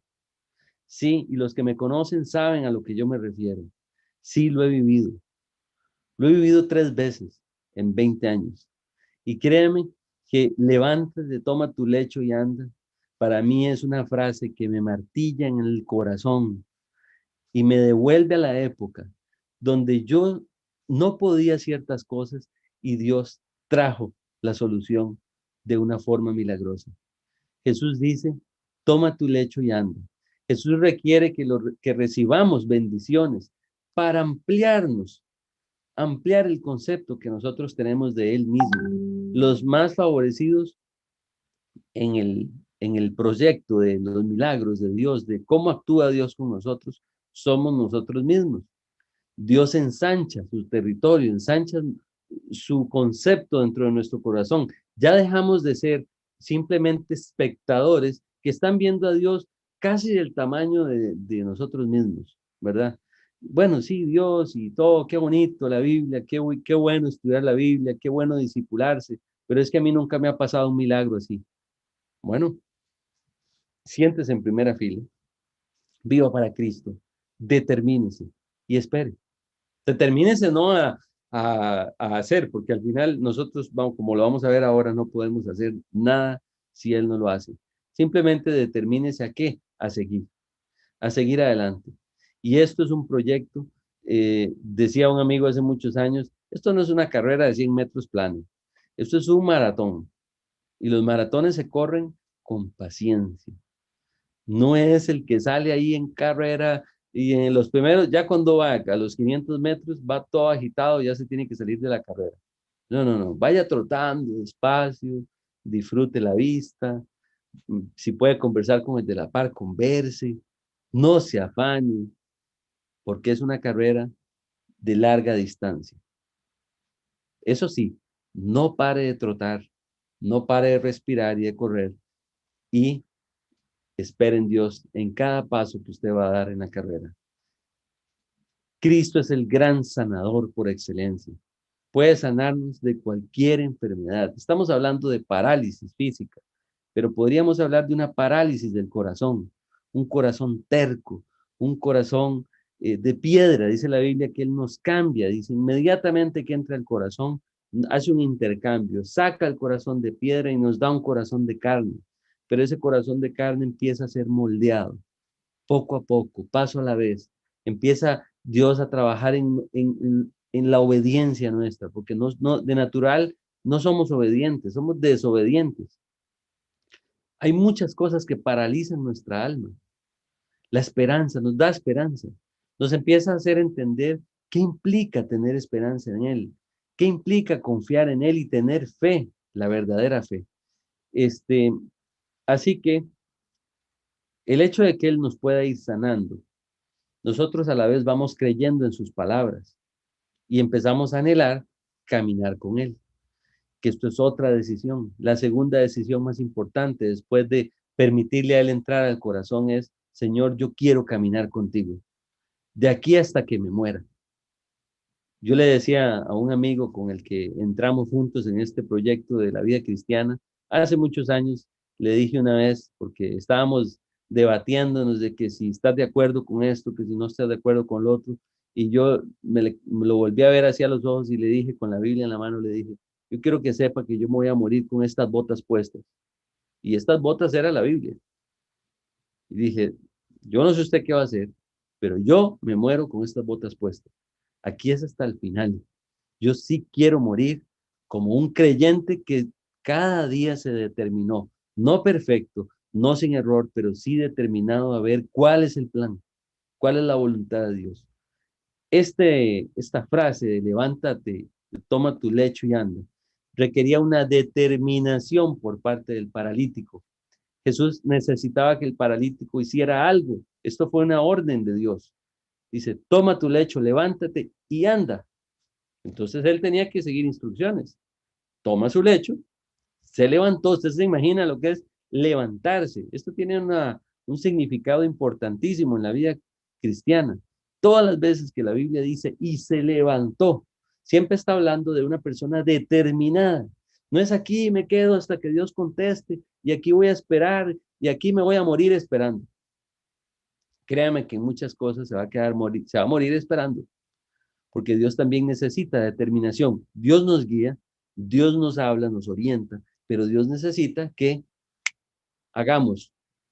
Sí, y los que me conocen saben a lo que yo me refiero. Sí, lo he vivido. Lo he vivido 3 veces en 20 años. Y créeme que levántate, toma tu lecho y anda. Para mí es una frase que me martilla en el corazón y me devuelve a la época donde yo no podía ciertas cosas y Dios trajo la solución de una forma milagrosa. Jesús dice, toma tu lecho y anda. Jesús requiere que recibamos bendiciones para ampliar el concepto que nosotros tenemos de Él mismo. Los más favorecidos en el proyecto de los milagros de Dios, de cómo actúa Dios con nosotros, somos nosotros mismos. Dios ensancha su territorio, ensancha su concepto dentro de nuestro corazón. Ya dejamos de ser simplemente espectadores que están viendo a Dios casi del tamaño de nosotros mismos, ¿verdad? Bueno, sí, Dios y todo, qué bonito la Biblia, qué bueno estudiar la Biblia, qué bueno discipularse, pero es que a mí nunca me ha pasado un milagro así. Bueno, siéntese en primera fila, viva para Cristo, determínese y espere. Determínese no a hacer, porque al final nosotros, vamos, como lo vamos a ver ahora, no podemos hacer nada si Él no lo hace. Simplemente determínese a qué, a seguir adelante. Y esto es un proyecto, decía un amigo hace muchos años, esto no es una carrera de 100 metros plano, esto es un maratón. Y los maratones se corren con paciencia. No es el que sale ahí en carrera y en los primeros, ya cuando va a los 500 metros, va todo agitado, ya se tiene que salir de la carrera. No, no, no, vaya trotando despacio, disfrute la vista, si puede conversar con el de la par, converse, no se afane, porque es una carrera de larga distancia. Eso sí, no pare de trotar, no pare de respirar y de correr y espere en Dios en cada paso que usted va a dar en la carrera. Cristo es el gran sanador por excelencia. Puede sanarnos de cualquier enfermedad. Estamos hablando de parálisis física, pero podríamos hablar de una parálisis del corazón, un corazón terco, un corazón de piedra. Dice la Biblia que Él nos cambia, dice inmediatamente que entra el corazón, hace un intercambio, saca el corazón de piedra y nos da un corazón de carne, pero ese corazón de carne empieza a ser moldeado poco a poco, paso a la vez. Empieza Dios a trabajar en la obediencia nuestra, porque de natural no somos obedientes, somos desobedientes. Hay muchas cosas que paralizan nuestra alma. La esperanza nos da esperanza, nos empieza a hacer entender qué implica tener esperanza en Él, qué implica confiar en Él y tener fe, la verdadera fe. Así que el hecho de que Él nos pueda ir sanando, nosotros a la vez vamos creyendo en sus palabras y empezamos a anhelar caminar con Él, que esto es otra decisión. La segunda decisión más importante después de permitirle a Él entrar al corazón es, Señor, yo quiero caminar contigo, de aquí hasta que me muera. Yo le decía a un amigo con el que entramos juntos en este proyecto de la vida cristiana, hace muchos años, le dije una vez, porque estábamos debatiéndonos de que si estás de acuerdo con esto, que si no estás de acuerdo con lo otro, y yo me lo volví a ver hacia los ojos y le dije, con la Biblia en la mano, le dije, yo quiero que sepa que yo me voy a morir con estas botas puestas. Y estas botas era la Biblia. Y dije, yo no sé usted qué va a hacer, pero yo me muero con estas botas puestas. Aquí es hasta el final. Yo sí quiero morir como un creyente que cada día se determinó, no perfecto, no sin error, pero sí determinado a ver cuál es el plan, cuál es la voluntad de Dios. Esta frase de levántate, toma tu lecho y anda, requería una determinación por parte del paralítico. Jesús necesitaba que el paralítico hiciera algo. Esto fue una orden de Dios. Dice, toma tu lecho, levántate y anda. Entonces él tenía que seguir instrucciones. Toma su lecho, se levantó. Usted se imagina lo que es levantarse. Esto tiene un significado importantísimo en la vida cristiana. Todas las veces que la Biblia dice, y se levantó, siempre está hablando de una persona determinada. No es aquí me quedo hasta que Dios conteste, y aquí voy a esperar, y aquí me voy a morir esperando. Créame que en muchas cosas se va a morir esperando, porque Dios también necesita determinación. Dios nos guía, Dios nos habla, nos orienta, pero Dios necesita que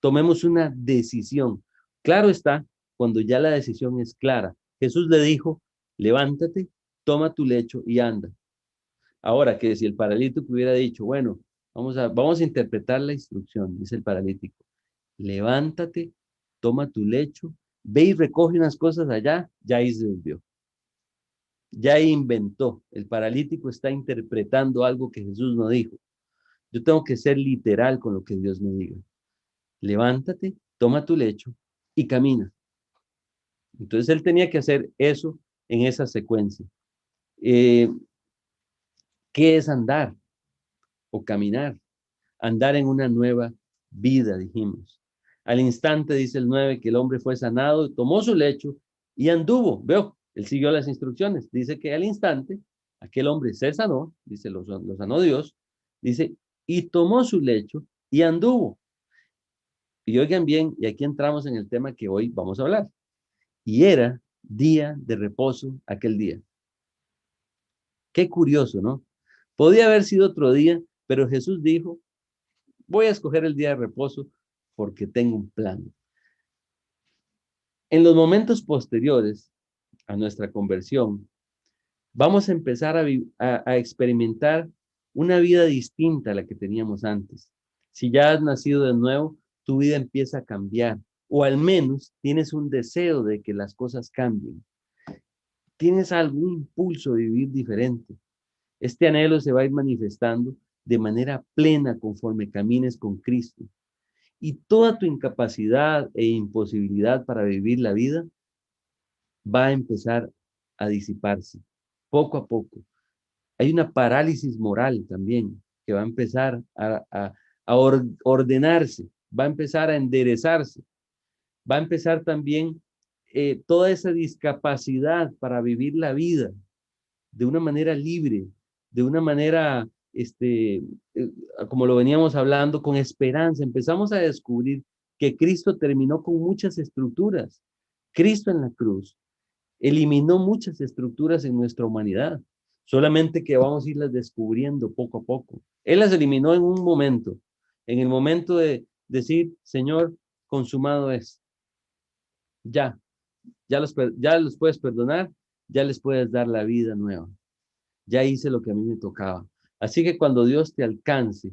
tomemos una decisión. Claro está, cuando ya la decisión es clara. Jesús le dijo, levántate, toma tu lecho y anda. Ahora que si el paralítico hubiera dicho, bueno, vamos a interpretar la instrucción, dice el paralítico, levántate, toma tu lecho, ve y recoge unas cosas allá, ya ahí se desvió. Ya inventó. El paralítico está interpretando algo que Jesús no dijo. Yo tengo que ser literal con lo que Dios me diga. Levántate, toma tu lecho y camina. Entonces él tenía que hacer eso en esa secuencia. ¿Qué es andar o caminar? Andar en una nueva vida, dijimos. Al instante, dice el 9, que el hombre fue sanado, tomó su lecho y anduvo. Veo, él siguió las instrucciones. Dice que al instante, aquel hombre se sanó, dice, lo sanó Dios, dice, y tomó su lecho y anduvo. Y oigan bien, y aquí entramos en el tema que hoy vamos a hablar. Y era día de reposo aquel día. Qué curioso, ¿no? Podía haber sido otro día, pero Jesús dijo, voy a escoger el día de reposo porque tengo un plan. En los momentos posteriores a nuestra conversión, vamos a empezar a experimentar una vida distinta a la que teníamos antes. Si ya has nacido de nuevo, tu vida empieza a cambiar, o al menos tienes un deseo de que las cosas cambien. Tienes algún impulso de vivir diferente. Este anhelo se va a ir manifestando de manera plena conforme camines con Cristo. Y toda tu incapacidad e imposibilidad para vivir la vida va a empezar a disiparse poco a poco. Hay una parálisis moral también que va a empezar a ordenarse, va a empezar a enderezarse, va a empezar también toda esa discapacidad para vivir la vida de una manera libre, de una manera, como lo veníamos hablando, con esperanza. Empezamos a descubrir que Cristo terminó con muchas estructuras. Cristo en la cruz eliminó muchas estructuras en nuestra humanidad, solamente que vamos a irlas descubriendo poco a poco. Él las eliminó en un momento, en el momento de decir, Señor, consumado es. Ya los puedes perdonar, ya les puedes dar la vida nueva. Ya hice lo que a mí me tocaba. Así que cuando Dios te alcance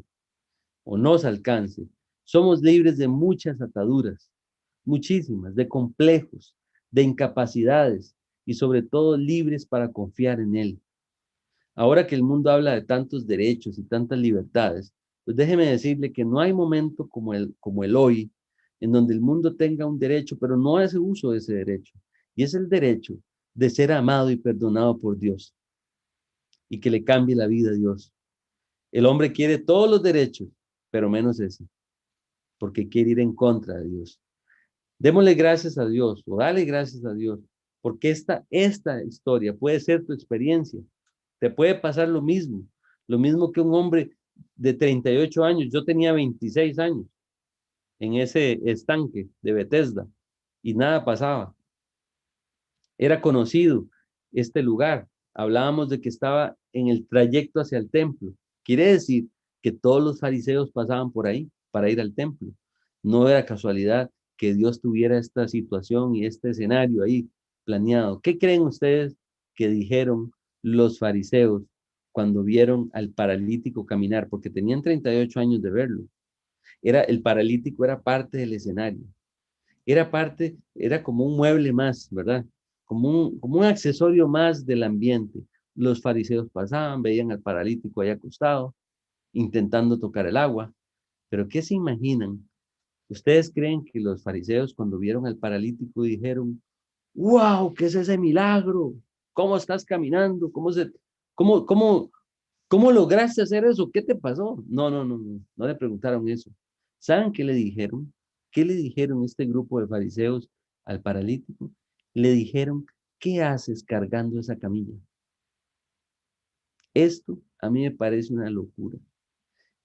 o nos alcance, somos libres de muchas ataduras, muchísimas, de complejos, de incapacidades y sobre todo libres para confiar en Él. Ahora que el mundo habla de tantos derechos y tantas libertades, pues déjeme decirle que no hay momento como el hoy en donde el mundo tenga un derecho, pero no hace uso de ese derecho. Y es el derecho de ser amado y perdonado por Dios y que le cambie la vida a Dios. El hombre quiere todos los derechos, pero menos ese, porque quiere ir en contra de Dios. Démosle gracias a Dios, o dale gracias a Dios, porque esta historia puede ser tu experiencia. Te puede pasar lo mismo que un hombre de 38 años. Yo tenía 26 años en ese estanque de Bethesda y nada pasaba. Era conocido este lugar. Hablábamos de que estaba en el trayecto hacia el templo. Quiere decir que todos los fariseos pasaban por ahí para ir al templo. No era casualidad que Dios tuviera esta situación y este escenario ahí planeado. ¿Qué creen ustedes que dijeron los fariseos cuando vieron al paralítico caminar? Porque tenían 38 años de verlo. El paralítico era parte del escenario. Era como un mueble más, ¿verdad? Como un accesorio más del ambiente. Los fariseos pasaban, veían al paralítico ahí acostado, intentando tocar el agua. Pero ¿qué se imaginan? ¿Ustedes creen que los fariseos cuando vieron al paralítico dijeron, wow, ¿qué es ese milagro? ¿Cómo estás caminando? ¿Cómo lograste hacer eso? ¿Qué te pasó? No le preguntaron eso. ¿Saben qué le dijeron? ¿Qué le dijeron este grupo de fariseos al paralítico? Le dijeron, ¿qué haces cargando esa camilla? Esto a mí me parece una locura.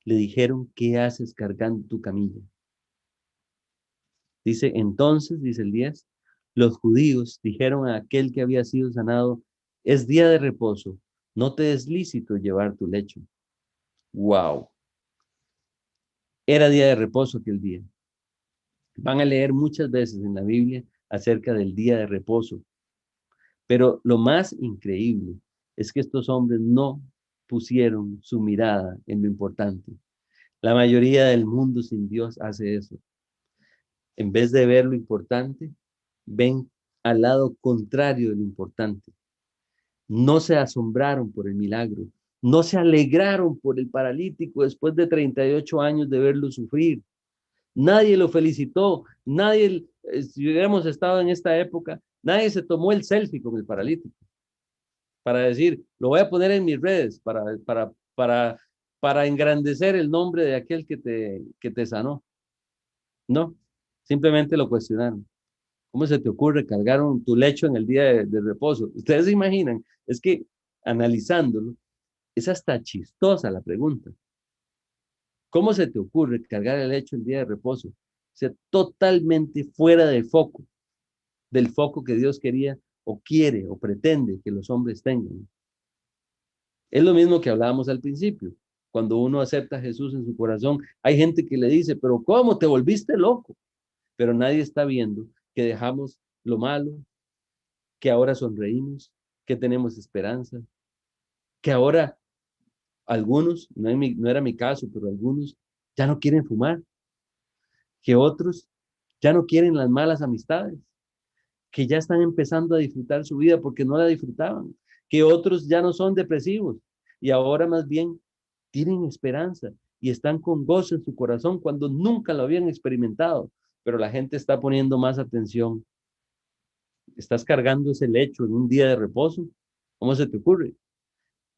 Le dijeron, ¿qué haces cargando tu camilla? Dice, entonces, dice el 10, los judíos dijeron a aquel que había sido sanado, es día de reposo, no te es lícito llevar tu lecho. ¡Wow! Era día de reposo aquel día. Van a leer muchas veces en la Biblia acerca del día de reposo, pero lo más increíble es que estos hombres no pusieron su mirada en lo importante. La mayoría del mundo sin Dios hace eso. En vez de ver lo importante, ven al lado contrario de lo importante. No se asombraron por el milagro, no se alegraron por el paralítico después de 38 años de verlo sufrir. Nadie lo felicitó, nadie, si hubiéramos estado en esta época, nadie se tomó el selfie con el paralítico para decir, lo voy a poner en mis redes para engrandecer el nombre de aquel que te sanó. No, simplemente lo cuestionaron. ¿Cómo se te ocurre cargar tu lecho en el día de reposo? Ustedes se imaginan, es que analizándolo, es hasta chistosa la pregunta. ¿Cómo se te ocurre cargar el lecho el día de reposo? O sea, totalmente fuera del foco que Dios quería o quiere o pretende que los hombres tengan. Es lo mismo que hablábamos al principio. Cuando uno acepta a Jesús en su corazón, hay gente que le dice, pero ¿cómo te volviste loco? Pero nadie está viendo que dejamos lo malo, que ahora sonreímos, que tenemos esperanza, que ahora algunos, no era mi caso, pero algunos ya no quieren fumar, que otros ya no quieren las malas amistades, que ya están empezando a disfrutar su vida porque no la disfrutaban, que otros ya no son depresivos y ahora más bien tienen esperanza y están con gozo en su corazón cuando nunca lo habían experimentado, pero la gente está poniendo más atención. ¿Estás cargando ese lecho en un día de reposo? ¿Cómo se te ocurre?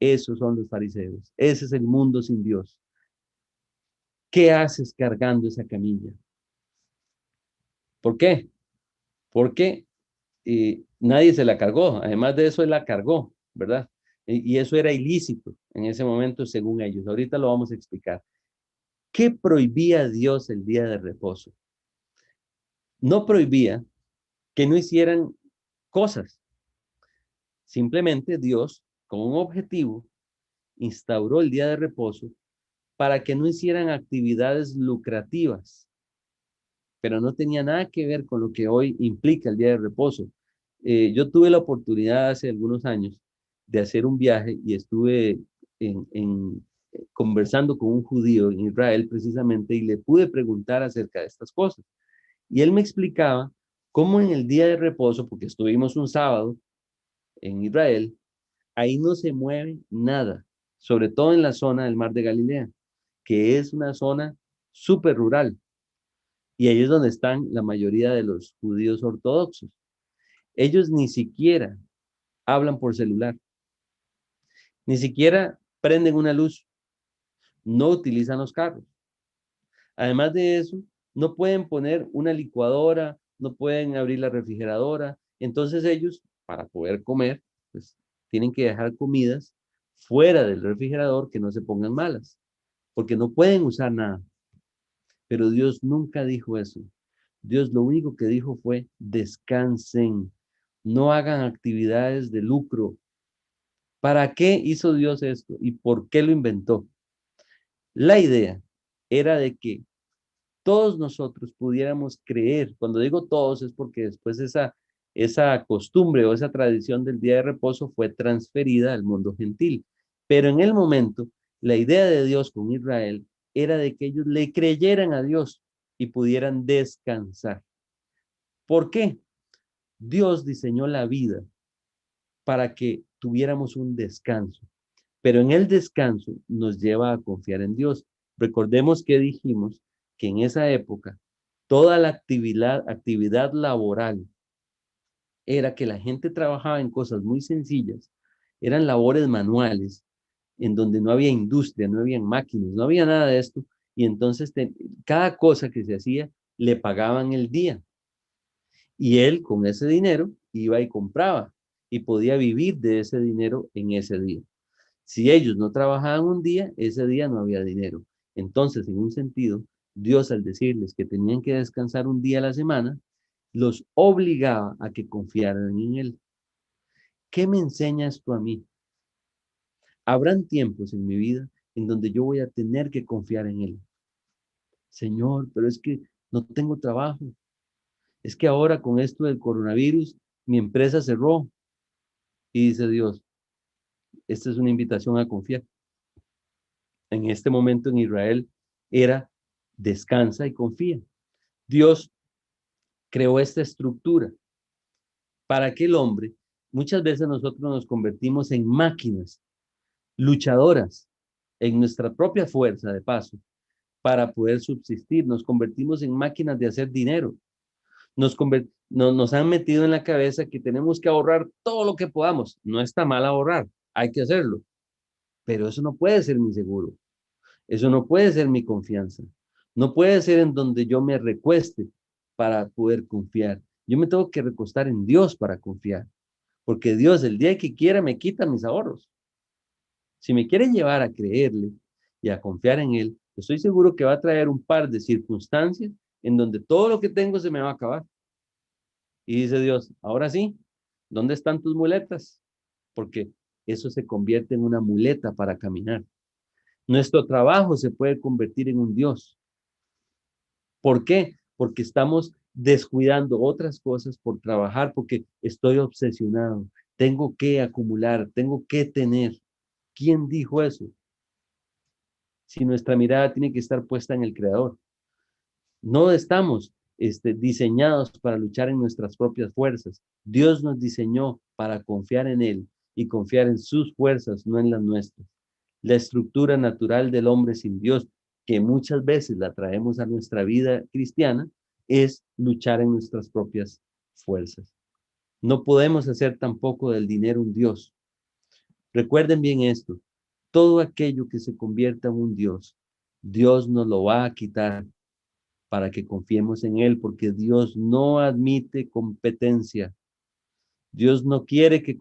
Esos son los fariseos. Ese es el mundo sin Dios. ¿Qué haces cargando esa camilla? ¿Por qué? Porque nadie se la cargó. Además de eso, él la cargó, ¿verdad? Y eso era ilícito en ese momento, según ellos. Ahorita lo vamos a explicar. ¿Qué prohibía Dios el día de reposo? No prohibía que no hicieran cosas. Simplemente Dios, con un objetivo, instauró el día de reposo para que no hicieran actividades lucrativas, pero no tenía nada que ver con lo que hoy implica el día de reposo. Yo tuve la oportunidad hace algunos años de hacer un viaje y estuve conversando con un judío en Israel precisamente y le pude preguntar acerca de estas cosas. Y él me explicaba cómo en el día de reposo, porque estuvimos un sábado en Israel, ahí no se mueve nada, sobre todo en la zona del Mar de Galilea, que es una zona súper rural. Y ahí es donde están la mayoría de los judíos ortodoxos. Ellos ni siquiera hablan por celular, ni siquiera prenden una luz, no utilizan los carros. Además de eso, no pueden poner una licuadora, no pueden abrir la refrigeradora. Entonces ellos, para poder comer, pues tienen que dejar comidas fuera del refrigerador que no se pongan malas, porque no pueden usar nada. Pero Dios nunca dijo eso. Dios lo único que dijo fue, descansen, no hagan actividades de lucro. ¿Para qué hizo Dios esto y por qué lo inventó? La idea era de que todos nosotros pudiéramos creer. Cuando digo todos es porque después esa costumbre o esa tradición del día de reposo fue transferida al mundo gentil. Pero en el momento, la idea de Dios con Israel era de que ellos le creyeran a Dios y pudieran descansar. ¿Por qué? Dios diseñó la vida para que tuviéramos un descanso, pero en el descanso nos lleva a confiar en Dios. Recordemos que dijimos que en esa época toda la actividad laboral era que la gente trabajaba en cosas muy sencillas, eran labores manuales, en donde no había industria, no había máquinas, no había nada de esto, y entonces cada cosa que se hacía le pagaban el día y él con ese dinero iba y compraba y podía vivir de ese dinero en ese día. Si ellos no trabajaban un día, ese día no había dinero. Entonces, en un sentido, Dios al decirles que tenían que descansar un día a la semana, los obligaba a que confiaran en Él. ¿Qué me enseña esto a mí? Habrán tiempos en mi vida en donde yo voy a tener que confiar en Él. Señor, pero es que no tengo trabajo. Es que ahora con esto del coronavirus, mi empresa cerró. Y dice Dios, esta es una invitación a confiar. En este momento en Israel era descansa y confía. Dios creó esta estructura para que el hombre, muchas veces nosotros nos convertimos en máquinas luchadoras en nuestra propia fuerza de paso para poder subsistir. Nos convertimos en máquinas de hacer dinero. Nos han metido en la cabeza que tenemos que ahorrar todo lo que podamos. No está mal ahorrar, hay que hacerlo, pero eso no puede ser mi seguro. Eso no puede ser mi confianza. No puede ser en donde yo me recueste para poder confiar. Yo me tengo que recostar en Dios para confiar, porque Dios el día que quiera me quita mis ahorros. Si me quiere llevar a creerle y a confiar en Él, estoy seguro que va a traer un par de circunstancias en donde todo lo que tengo se me va a acabar. Y dice Dios, ahora sí, ¿dónde están tus muletas? Porque eso se convierte en una muleta para caminar. Nuestro trabajo se puede convertir en un Dios. ¿Por qué? Porque estamos descuidando otras cosas por trabajar, porque estoy obsesionado. Tengo que acumular, tengo que tener. ¿Quién dijo eso? Si nuestra mirada tiene que estar puesta en el Creador. No estamos diseñados para luchar en nuestras propias fuerzas. Dios nos diseñó para confiar en Él y confiar en sus fuerzas, no en las nuestras. La estructura natural del hombre sin Dios, que muchas veces la traemos a nuestra vida cristiana, es luchar en nuestras propias fuerzas. No podemos hacer tampoco del dinero un Dios. Recuerden bien esto, todo aquello que se convierta en un Dios, Dios nos lo va a quitar para que confiemos en Él, porque Dios no admite competencia. Dios no quiere que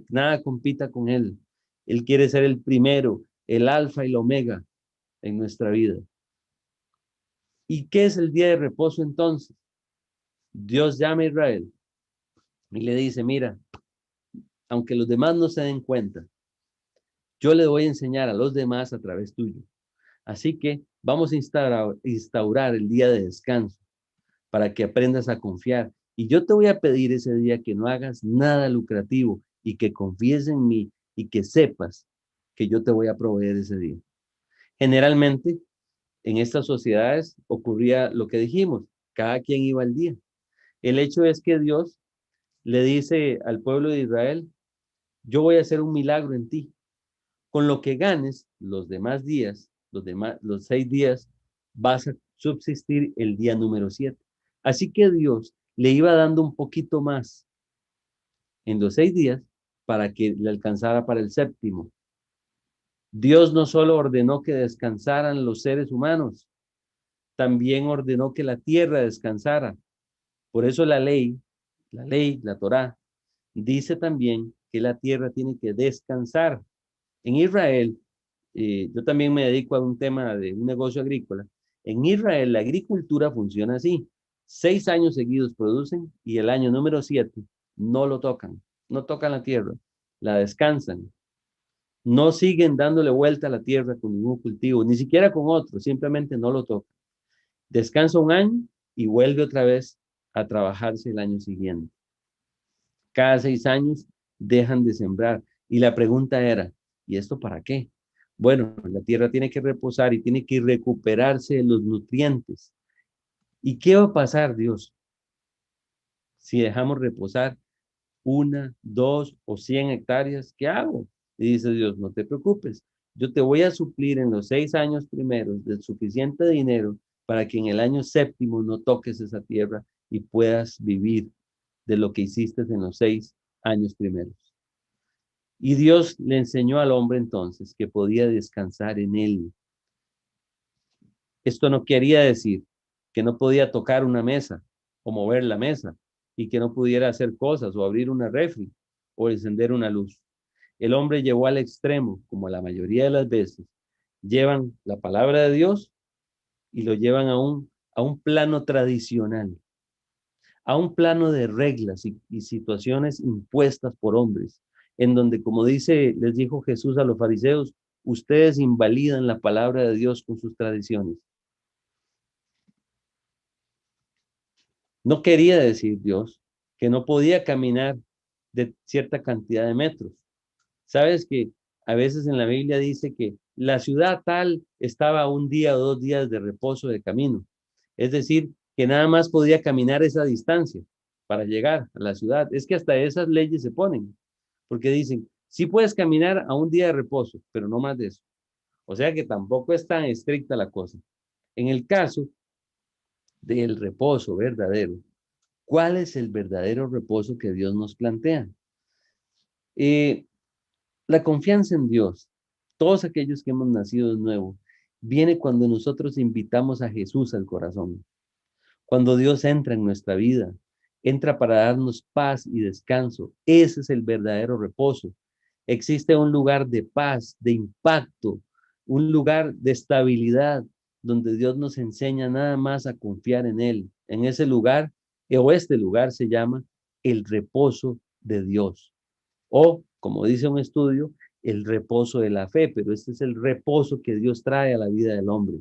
nada compita con Él. Él quiere ser el primero, el alfa y el omega en nuestra vida. ¿Y qué es el día de reposo entonces? Dios llama a Israel y le dice, mira, aunque los demás no se den cuenta, yo le voy a enseñar a los demás a través tuyo. Así que vamos a instaurar el día de descanso para que aprendas a confiar. Y yo te voy a pedir ese día que no hagas nada lucrativo y que confíes en mí y que sepas que yo te voy a proveer ese día. Generalmente, en estas sociedades ocurría lo que dijimos, cada quien iba al día. El hecho es que Dios le dice al pueblo de Israel, yo voy a hacer un milagro en ti. Con lo que ganes los demás días, los 6 días, vas a subsistir el día número 7. Así que Dios le iba dando un poquito más en los 6 días para que le alcanzara para el séptimo. Dios no solo ordenó que descansaran los seres humanos, también ordenó que la tierra descansara. Por eso la Torá, dice también que la tierra tiene que descansar. En Israel, yo también me dedico a un tema de un negocio agrícola. En Israel, la agricultura funciona así. 6 años seguidos producen y el año número 7 no lo tocan. No tocan la tierra, la descansan. No siguen dándole vuelta a la tierra con ningún cultivo, ni siquiera con otro, simplemente no lo tocan. Descansa un año y vuelve otra vez a trabajarse el año siguiente. Cada 6 años dejan de sembrar. Y la pregunta era, ¿y esto para qué? Bueno, la tierra tiene que reposar y tiene que recuperarse de los nutrientes. ¿Y qué va a pasar, Dios, si dejamos reposar 1, 2 o 100 hectáreas? ¿Qué hago? Y dice Dios, no te preocupes, yo te voy a suplir en los 6 años primeros del suficiente dinero para que en el año séptimo no toques esa tierra y puedas vivir de lo que hiciste en los 6 años primeros. Y Dios le enseñó al hombre entonces que podía descansar en él. Esto no quería decir que no podía tocar una mesa o mover la mesa y que no pudiera hacer cosas o abrir una refri o encender una luz. El hombre llevó al extremo, como la mayoría de las veces, llevan la palabra de Dios y lo llevan a un plano tradicional, a un plano de reglas y situaciones impuestas por hombres, en donde, como les dijo Jesús a los fariseos, ustedes invalidan la palabra de Dios con sus tradiciones. No quería decir Dios que no podía caminar de cierta cantidad de metros. Sabes que a veces en la Biblia dice que la ciudad tal estaba a un día o 2 días de reposo de camino. Es decir, que nada más podía caminar esa distancia para llegar a la ciudad. Es que hasta esas leyes se ponen, porque dicen, sí puedes caminar a un día de reposo, pero no más de eso. O sea que tampoco es tan estricta la cosa. En el caso del reposo verdadero, ¿cuál es el verdadero reposo que Dios nos plantea? La confianza en Dios, todos aquellos que hemos nacido de nuevo, viene cuando nosotros invitamos a Jesús al corazón. Cuando Dios entra en nuestra vida, entra para darnos paz y descanso. Ese es el verdadero reposo. Existe un lugar de paz, de impacto, un lugar de estabilidad, donde Dios nos enseña nada más a confiar en Él. En ese lugar, o este lugar se llama el reposo de Dios. O, como dice un estudio, el reposo de la fe, pero este es el reposo que Dios trae a la vida del hombre.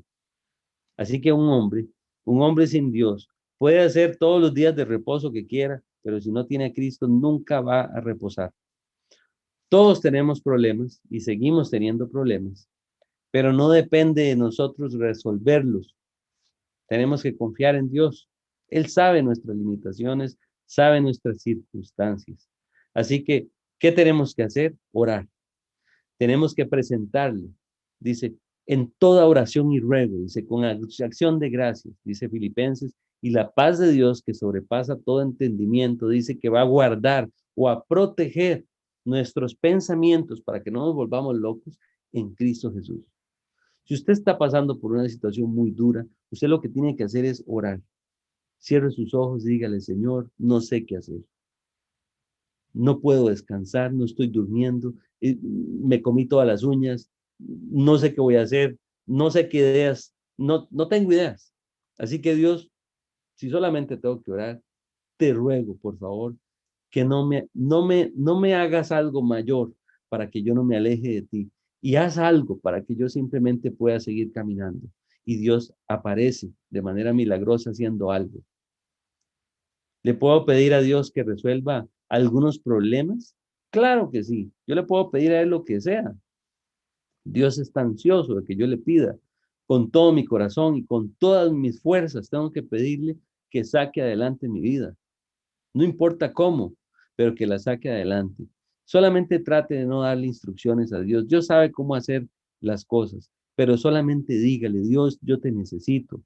Así que un hombre sin Dios, puede hacer todos los días de reposo que quiera, pero si no tiene a Cristo, nunca va a reposar. Todos tenemos problemas y seguimos teniendo problemas, pero no depende de nosotros resolverlos. Tenemos que confiar en Dios. Él sabe nuestras limitaciones, sabe nuestras circunstancias. Así que, ¿qué tenemos que hacer? Orar. Tenemos que presentarle. Dice, en toda oración y ruego, dice, con acción de gracias, dice Filipenses, y la paz de Dios que sobrepasa todo entendimiento, dice que va a guardar o a proteger nuestros pensamientos para que no nos volvamos locos en Cristo Jesús. Si usted está pasando por una situación muy dura, usted lo que tiene que hacer es orar. Cierre sus ojos y dígale, Señor, no sé qué hacer. No puedo descansar, no estoy durmiendo, me comí todas las uñas, no sé qué voy a hacer, no sé qué ideas, no tengo ideas. Así que Dios, si solamente tengo que orar, te ruego, por favor, que no me hagas algo mayor para que yo no me aleje de ti. Y haz algo para que yo simplemente pueda seguir caminando. Y Dios aparece de manera milagrosa haciendo algo. ¿Le puedo pedir a Dios que resuelva algunos problemas? Claro que sí. Yo le puedo pedir a Él lo que sea. Dios está ansioso de que yo le pida con todo mi corazón y con todas mis fuerzas. Tengo que pedirle que saque adelante mi vida. No importa cómo, pero que la saque adelante. Solamente trate de no darle instrucciones a Dios. Dios sabe cómo hacer las cosas, pero solamente dígale, Dios, yo te necesito.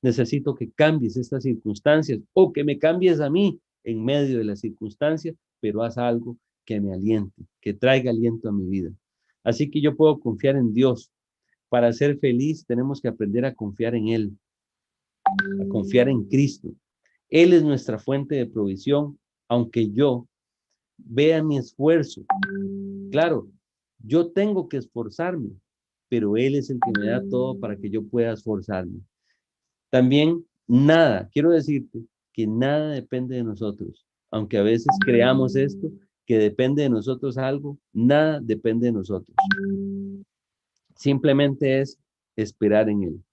Necesito que cambies estas circunstancias o que me cambies a mí en medio de las circunstancias, pero haz algo que me aliente, que traiga aliento a mi vida. Así que yo puedo confiar en Dios. Para ser feliz tenemos que aprender a confiar en Él, a confiar en Cristo. Él es nuestra fuente de provisión, aunque yo vea mi esfuerzo. Claro, yo tengo que esforzarme, pero Él es el que me da todo para que yo pueda esforzarme. También nada, quiero decirte que nada depende de nosotros. Aunque a veces creamos esto, que depende de nosotros algo, nada depende de nosotros. Simplemente es esperar en Él.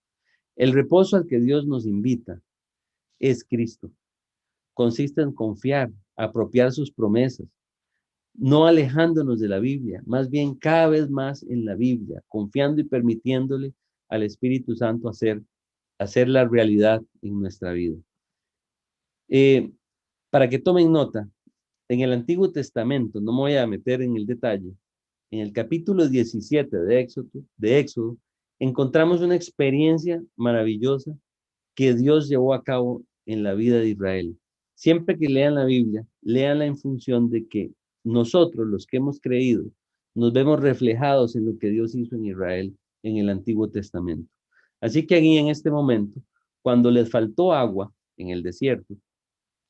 El reposo al que Dios nos invita es Cristo. Consiste en confiar, apropiar sus promesas, no alejándonos de la Biblia, más bien cada vez más en la Biblia, confiando y permitiéndole al Espíritu Santo hacer la realidad en nuestra vida. Para que tomen nota, en el Antiguo Testamento, no me voy a meter en el detalle, en el capítulo 17 de Éxodo, encontramos una experiencia maravillosa que Dios llevó a cabo en la vida de Israel. Siempre que lean la Biblia, léanla en función de que nosotros, los que hemos creído, nos vemos reflejados en lo que Dios hizo en Israel en el Antiguo Testamento. Así que aquí en este momento Cuando les faltó agua en el desierto,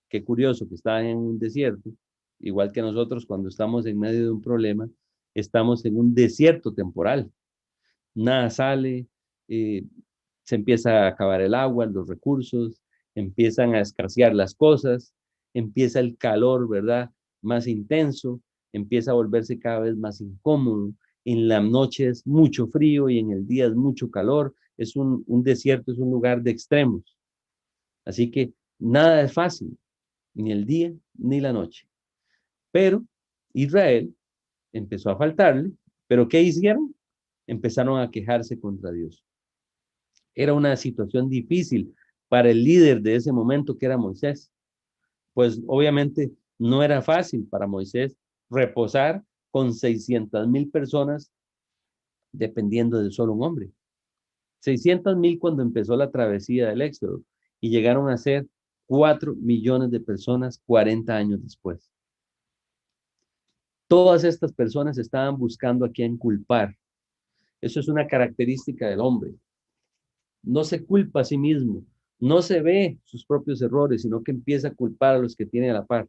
qué curioso que estaban en un desierto, igual que nosotros cuando estamos en medio de un problema, estamos en un desierto temporal. Nada sale, eh, se empieza a acabar el agua, los recursos, empiezan a escasear las cosas, empieza el calor, ¿verdad? Más intenso, empieza a volverse cada vez más incómodo. En la noche es mucho frío y en el día es mucho calor. Es un desierto, es un lugar de extremos. Así que nada es fácil, ni el día ni la noche. Pero Israel empezó a faltarle, pero ¿qué hicieron? Empezaron a quejarse contra Dios. Era una situación difícil para el líder de ese momento, que era Moisés. Pues obviamente no era fácil para Moisés reposar con 600,000 personas dependiendo de solo un hombre. 600,000 cuando empezó la travesía del Éxodo y llegaron a ser 4 millones de personas 40 años después. Todas estas personas estaban buscando a quién culpar. Eso es una característica del hombre. No se culpa a sí mismo, no se ve sus propios errores, sino que empieza a culpar a los que tiene a la par.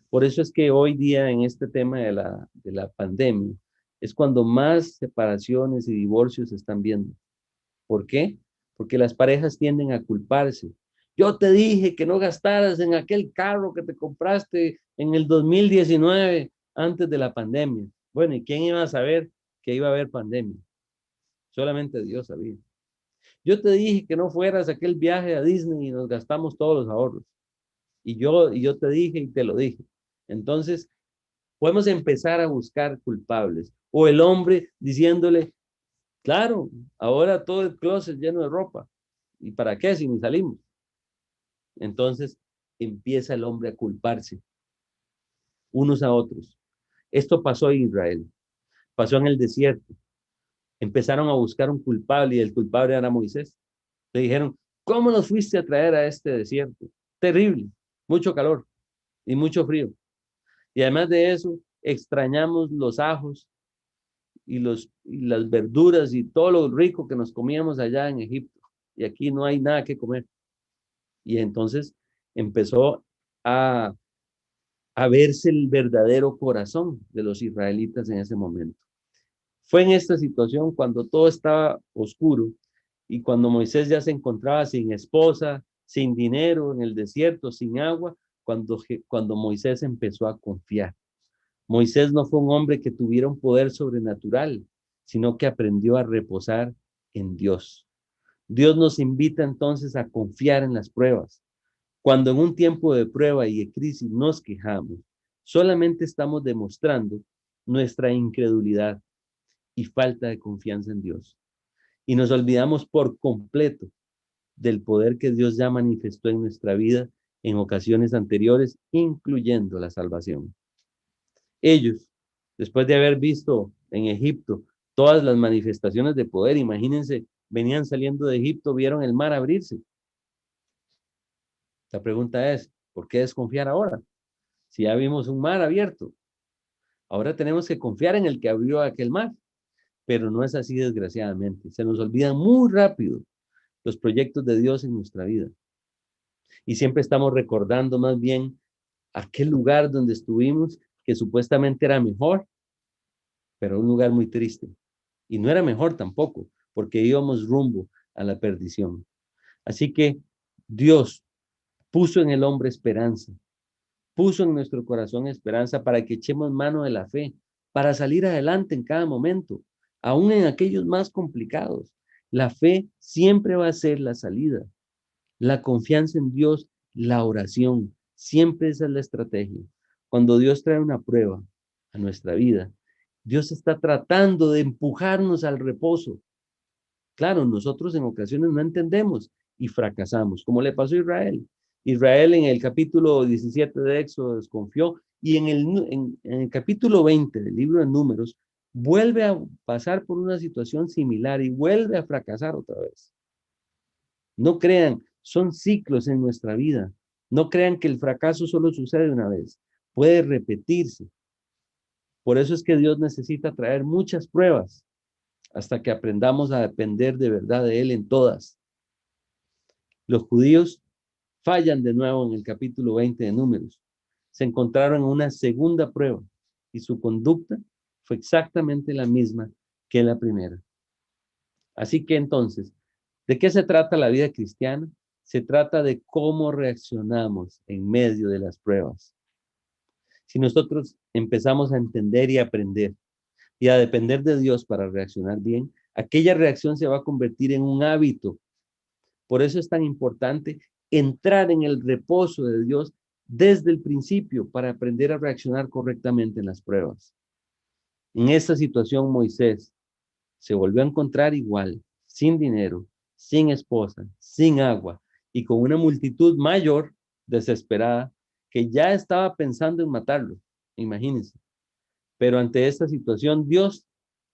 Por eso es que hoy día en este tema de la pandemia es cuando más separaciones y divorcios se están viendo. ¿Por qué? Porque las parejas tienden a culparse. Yo te dije que no gastaras en aquel carro que te compraste en el 2019 antes de la pandemia. Bueno, ¿y quién iba a saber que iba a haber pandemia? Solamente Dios sabía. Yo te dije que no fueras a aquel viaje a Disney y nos gastamos todos los ahorros. Y yo te dije y te lo dije. Entonces, podemos empezar a buscar culpables. O el hombre diciéndole, claro, ahora todo el closet lleno de ropa. ¿Y para qué si ni salimos? Entonces, empieza el hombre a culparse unos a otros. Esto pasó en Israel, pasó en el desierto. Empezaron a buscar un culpable y el culpable era Moisés. Le dijeron, ¿cómo nos fuiste a traer a este desierto? Terrible, mucho calor y mucho frío. Y además de eso, extrañamos los ajos y las verduras y todo lo rico que nos comíamos allá en Egipto. Y aquí no hay nada que comer. Y entonces empezó a, a verse el verdadero corazón de los israelitas en ese momento. Fue en esta situación cuando todo estaba oscuro y cuando Moisés ya se encontraba sin esposa, sin dinero, en el desierto, sin agua, cuando Moisés empezó a confiar. Moisés no fue un hombre que tuviera un poder sobrenatural, sino que aprendió a reposar en Dios. Dios nos invita entonces a confiar en las pruebas. Cuando en un tiempo de prueba y de crisis nos quejamos, solamente estamos demostrando nuestra incredulidad y falta de confianza en Dios. Y nos olvidamos por completo del poder que Dios ya manifestó en nuestra vida en ocasiones anteriores, incluyendo la salvación. Ellos, después de haber visto en Egipto todas las manifestaciones de poder, imagínense, venían saliendo de Egipto, vieron el mar abrirse. La pregunta es, ¿por qué desconfiar ahora? Si ya vimos un mar abierto, ahora tenemos que confiar en el que abrió aquel mar, pero no es así desgraciadamente. Se nos olvidan muy rápido los proyectos de Dios en nuestra vida. Y siempre estamos recordando más bien aquel lugar donde estuvimos que supuestamente era mejor, pero un lugar muy triste. Y no era mejor tampoco, porque íbamos rumbo a la perdición. Así que Dios puso en el hombre esperanza, puso en nuestro corazón esperanza para que echemos mano de la fe, para salir adelante en cada momento, aún en aquellos más complicados. La fe siempre va a ser la salida. La confianza en Dios, la oración, siempre esa es la estrategia. Cuando Dios trae una prueba a nuestra vida, Dios está tratando de empujarnos al reposo. Claro, nosotros en ocasiones no entendemos y fracasamos, como le pasó a Israel. Israel en el capítulo 17 de Éxodo desconfió y en el capítulo 20 del libro de Números vuelve a pasar por una situación similar y vuelve a fracasar otra vez. No crean, son ciclos en nuestra vida. No crean que el fracaso solo sucede una vez, puede repetirse. Por eso es que Dios necesita traer muchas pruebas hasta que aprendamos a depender de verdad de Él en todas. Los judíos fallan de nuevo en el capítulo 20 de Números. Se encontraron en una segunda prueba y su conducta fue exactamente la misma que la primera. Así que entonces, ¿de qué se trata la vida cristiana? Se trata de cómo reaccionamos en medio de las pruebas. Si nosotros empezamos a entender y aprender y a depender de Dios para reaccionar bien, aquella reacción se va a convertir en un hábito. Por eso es tan importante entrar en el reposo de Dios desde el principio para aprender a reaccionar correctamente en las pruebas. En esta situación, Moisés se volvió a encontrar igual, sin dinero, sin esposa, sin agua y con una multitud mayor, desesperada, que ya estaba pensando en matarlo. Imagínense. Pero ante esta situación, Dios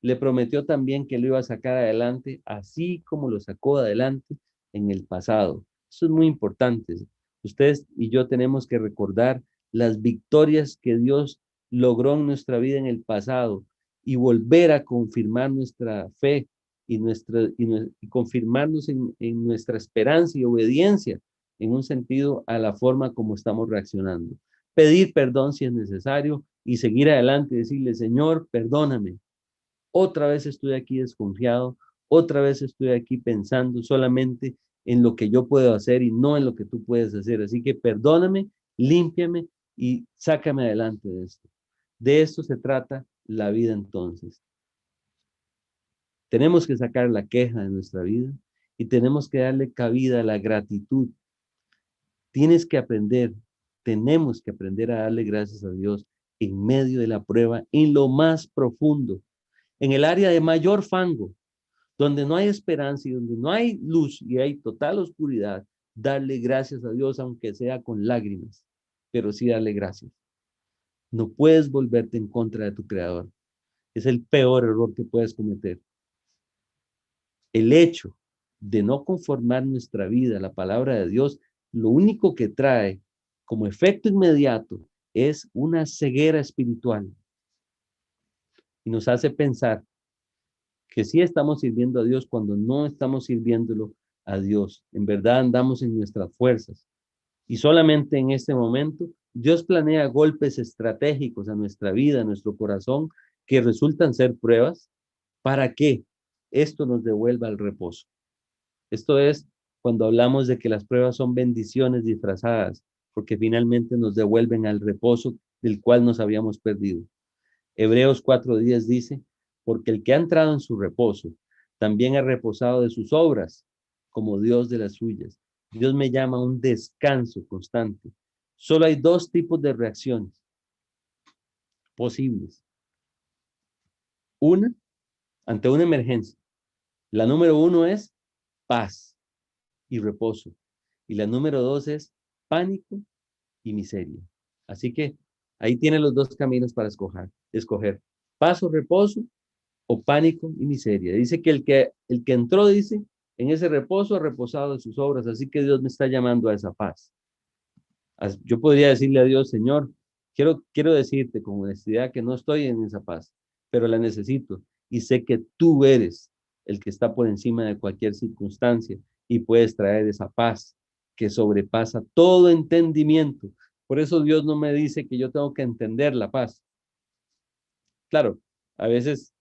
le prometió también que lo iba a sacar adelante, así como lo sacó adelante en el pasado. Eso es muy importante. Ustedes y yo tenemos que recordar las victorias que Dios logró en nuestra vida en el pasado y volver a confirmar nuestra fe y confirmarnos en nuestra esperanza y obediencia en un sentido a la forma como estamos reaccionando. Pedir perdón si es necesario y seguir adelante y decirle, Señor, perdóname. Otra vez estoy aquí desconfiado, otra vez estoy aquí pensando solamente en lo que yo puedo hacer y no en lo que tú puedes hacer. Así que perdóname, límpiame y sácame adelante de esto. De esto se trata la vida entonces. Tenemos que sacar la queja de nuestra vida y tenemos que darle cabida a la gratitud. Tienes que aprender, tenemos que aprender a darle gracias a Dios en medio de la prueba, en lo más profundo, en el área de mayor fango, donde no hay esperanza y donde no hay luz y hay total oscuridad, darle gracias a Dios, aunque sea con lágrimas, pero sí darle gracias. No puedes volverte en contra de tu Creador. Es el peor error que puedes cometer. El hecho de no conformar nuestra vida a la palabra de Dios, lo único que trae como efecto inmediato es una ceguera espiritual y nos hace pensar que sí estamos sirviendo a Dios cuando no estamos sirviéndolo a Dios. En verdad andamos en nuestras fuerzas y solamente en este momento Dios planea golpes estratégicos a nuestra vida, a nuestro corazón, que resultan ser pruebas para que esto nos devuelva al reposo. Esto es cuando hablamos de que las pruebas son bendiciones disfrazadas, porque finalmente nos devuelven al reposo del cual nos habíamos perdido. Hebreos 4:10 dice, porque el que ha entrado en su reposo, también ha reposado de sus obras, como Dios de las suyas. Dios me llama a un descanso constante. Solo hay dos tipos de reacciones posibles. Una, ante una emergencia. La número uno es paz y reposo. Y la número dos es pánico y miseria. Así que ahí tiene los dos caminos para escoger paz o reposo o pánico y miseria. Dice que el que entró, dice, en ese reposo ha reposado de sus obras. Así que Dios me está llamando a esa paz. Yo podría decirle a Dios, Señor, quiero decirte con honestidad que no estoy en esa paz, pero la necesito y sé que tú eres el que está por encima de cualquier circunstancia y puedes traer esa paz que sobrepasa todo entendimiento. Por eso Dios no me dice que yo tengo que entender la paz. Claro, a veces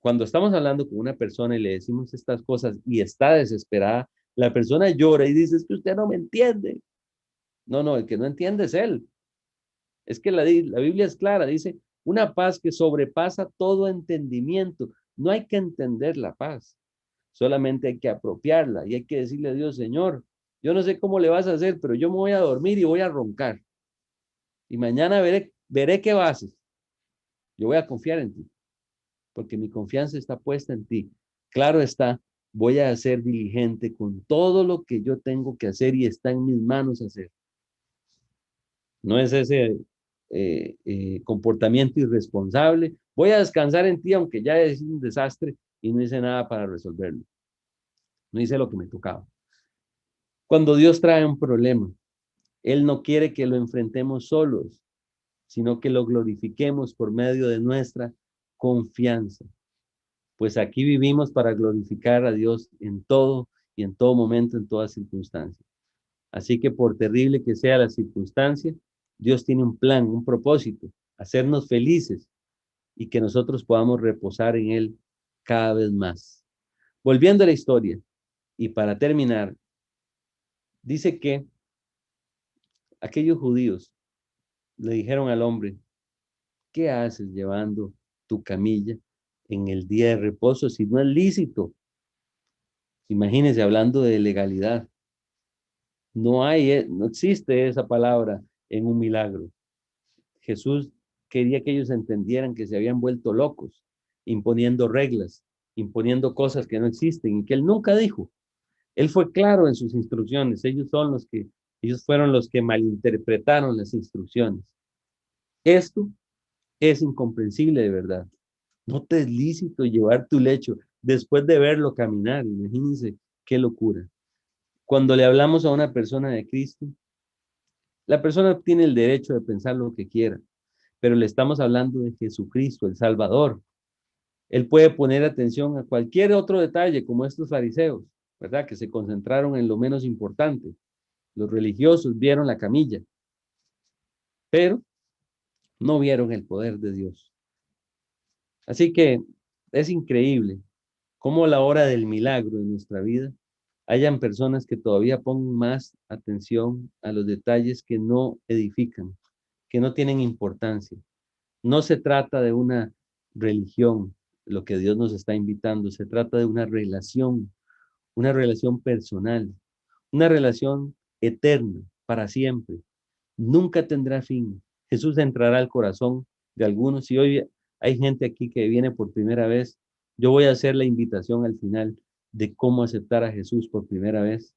cuando estamos hablando con una persona y le decimos estas cosas y está desesperada, la persona llora y dice, es que usted no me entiende. No, el que no entiende es él. Es que la Biblia es clara, dice, una paz que sobrepasa todo entendimiento. No hay que entender la paz, solamente hay que apropiarla y hay que decirle a Dios, Señor, yo no sé cómo le vas a hacer, pero yo me voy a dormir y voy a roncar. Y mañana veré qué vas a hacer. Yo voy a confiar en ti, porque mi confianza está puesta en ti. Claro está, voy a ser diligente con todo lo que yo tengo que hacer y está en mis manos hacer. No es ese comportamiento irresponsable. Voy a descansar en ti, aunque ya es un desastre y no hice nada para resolverlo. No hice lo que me tocaba. Cuando Dios trae un problema, Él no quiere que lo enfrentemos solos, sino que lo glorifiquemos por medio de nuestra confianza. Pues aquí vivimos para glorificar a Dios en todo y en todo momento, en toda circunstancia. Así que por terrible que sea la circunstancia, Dios tiene un plan, un propósito, hacernos felices y que nosotros podamos reposar en Él cada vez más. Volviendo a la historia, y para terminar, dice que aquellos judíos le dijeron al hombre, ¿qué haces llevando tu camilla en el día de reposo si no es lícito? Imagínense hablando de legalidad. No existe esa palabra en un milagro. Jesús quería que ellos entendieran que se habían vuelto locos, imponiendo reglas, imponiendo cosas que no existen y que él nunca dijo. Él fue claro en sus instrucciones. Ellos fueron los que malinterpretaron las instrucciones. Esto es incomprensible de verdad. No te es lícito llevar tu lecho después de verlo caminar. Imagínense qué locura. Cuando le hablamos a una persona de Cristo, la persona tiene el derecho de pensar lo que quiera, pero le estamos hablando de Jesucristo, el Salvador. Él puede poner atención a cualquier otro detalle, como estos fariseos, ¿verdad? Que se concentraron en lo menos importante. Los religiosos vieron la camilla, pero no vieron el poder de Dios. Así que es increíble cómo a la hora del milagro en nuestra vida hayan personas que todavía pongan más atención a los detalles que no edifican, que no tienen importancia. No se trata de una religión, lo que Dios nos está invitando, se trata de una relación personal, una relación eterna, para siempre. Nunca tendrá fin. Jesús entrará al corazón de algunos. Si hoy hay gente aquí que viene por primera vez, yo voy a hacer la invitación al final de cómo aceptar a Jesús por primera vez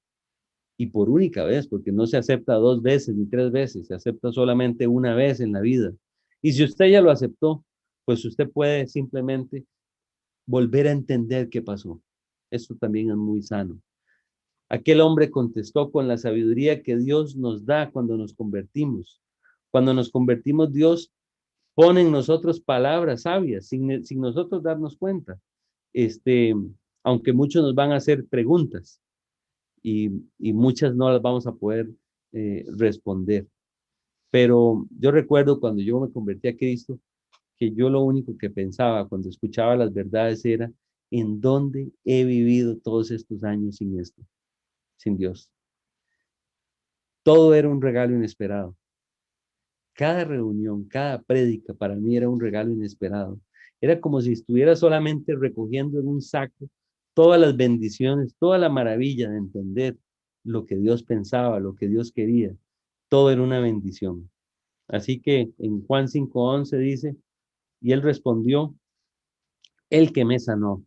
y por única vez, porque no se acepta 2 veces ni 3 veces, se acepta solamente una vez en la vida. Y si usted ya lo aceptó, pues usted puede simplemente volver a entender qué pasó. Esto también es muy sano. Aquel hombre contestó con la sabiduría que Dios nos da cuando nos convertimos. Cuando nos convertimos, Dios pone en nosotros palabras sabias sin nosotros darnos cuenta. Este, aunque muchos nos van a hacer preguntas y muchas no las vamos a poder responder. Pero yo recuerdo cuando yo me convertí a Cristo, que yo lo único que pensaba cuando escuchaba las verdades era, ¿en dónde he vivido todos estos años sin esto? Sin Dios. Todo era un regalo inesperado. Cada reunión, cada prédica para mí era un regalo inesperado. Era como si estuviera solamente recogiendo en un saco todas las bendiciones, toda la maravilla de entender lo que Dios pensaba, lo que Dios quería. Todo era una bendición. Así que en Juan 5:11 dice, y él respondió, el que me sanó,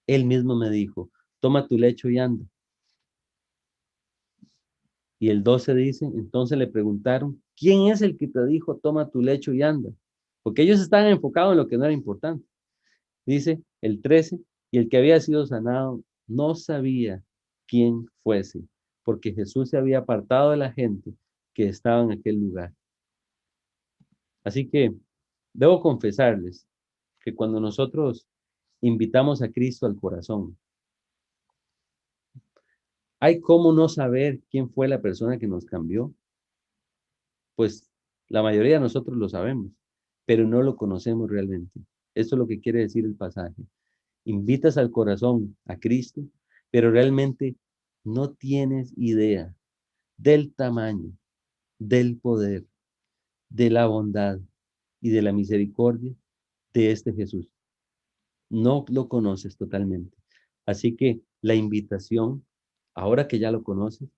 él mismo me dijo, toma tu lecho y anda. Y el 12 dice, entonces le preguntaron, ¿quién es el que te dijo, toma tu lecho y anda? Porque ellos estaban enfocados en lo que no era importante. Dice el 13, y el que había sido sanado no sabía quién fuese, porque Jesús se había apartado de la gente que estaba en aquel lugar. Así que debo confesarles que cuando nosotros invitamos a Cristo al corazón, ¿hay cómo no saber quién fue la persona que nos cambió? Pues la mayoría de nosotros lo sabemos, pero no lo conocemos realmente. Eso es lo que quiere decir el pasaje. Invitas al corazón a Cristo, pero realmente no tienes idea del tamaño, del poder, de la bondad y de la misericordia de este Jesús. No lo conoces totalmente. Así que la invitación, ahora que ya lo conoces,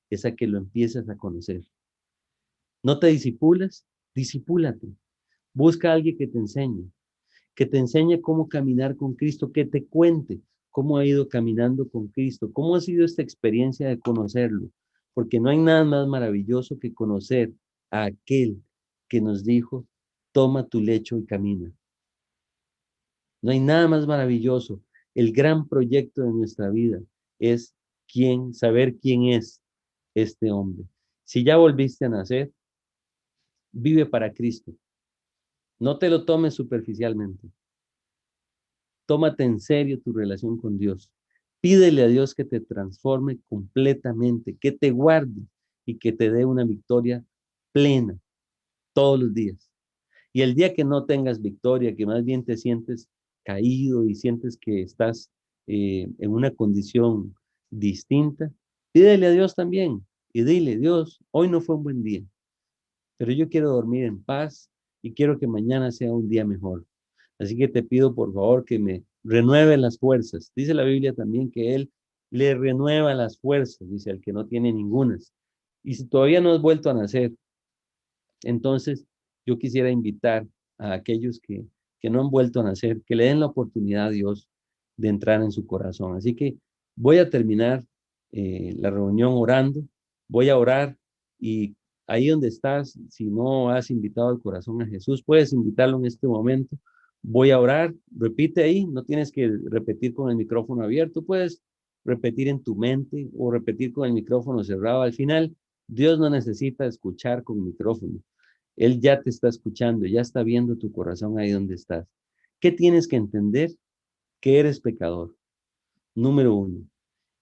es a que lo empieces a conocer. ¿No te disipulas? Disipúlate. Busca a alguien que te enseñe cómo caminar con Cristo, que te cuente cómo ha ido caminando con Cristo, cómo ha sido esta experiencia de conocerlo, porque no hay nada más maravilloso que conocer a aquel que nos dijo, toma tu lecho y camina. No hay nada más maravilloso. El gran proyecto de nuestra vida es saber quién es este hombre. Si ya volviste a nacer, vive para Cristo. No te lo tomes superficialmente. Tómate en serio tu relación con Dios. Pídele a Dios que te transforme completamente, que te guarde y que te dé una victoria plena todos los días. Y el día que no tengas victoria, que más bien te sientes caído y sientes que estás en una condición distinta, pídele a Dios también y dile: Dios, hoy no fue un buen día, pero yo quiero dormir en paz y quiero que mañana sea un día mejor. Así que te pido por favor que me renueve las fuerzas. Dice la Biblia también que Él le renueva las fuerzas, dice, al que no tiene ningunas. Y si todavía no has vuelto a nacer, entonces yo quisiera invitar a aquellos que no han vuelto a nacer, que le den la oportunidad a Dios de entrar en su corazón. Así que voy a terminar la reunión orando, voy a orar y ahí donde estás, si no has invitado al corazón a Jesús, puedes invitarlo en este momento. Voy a orar, repite ahí, no tienes que repetir con el micrófono abierto, puedes repetir en tu mente o repetir con el micrófono cerrado. Al final, Dios no necesita escuchar con micrófono. Él ya te está escuchando, ya está viendo tu corazón ahí donde estás. ¿Qué tienes que entender? Que eres pecador. Número uno,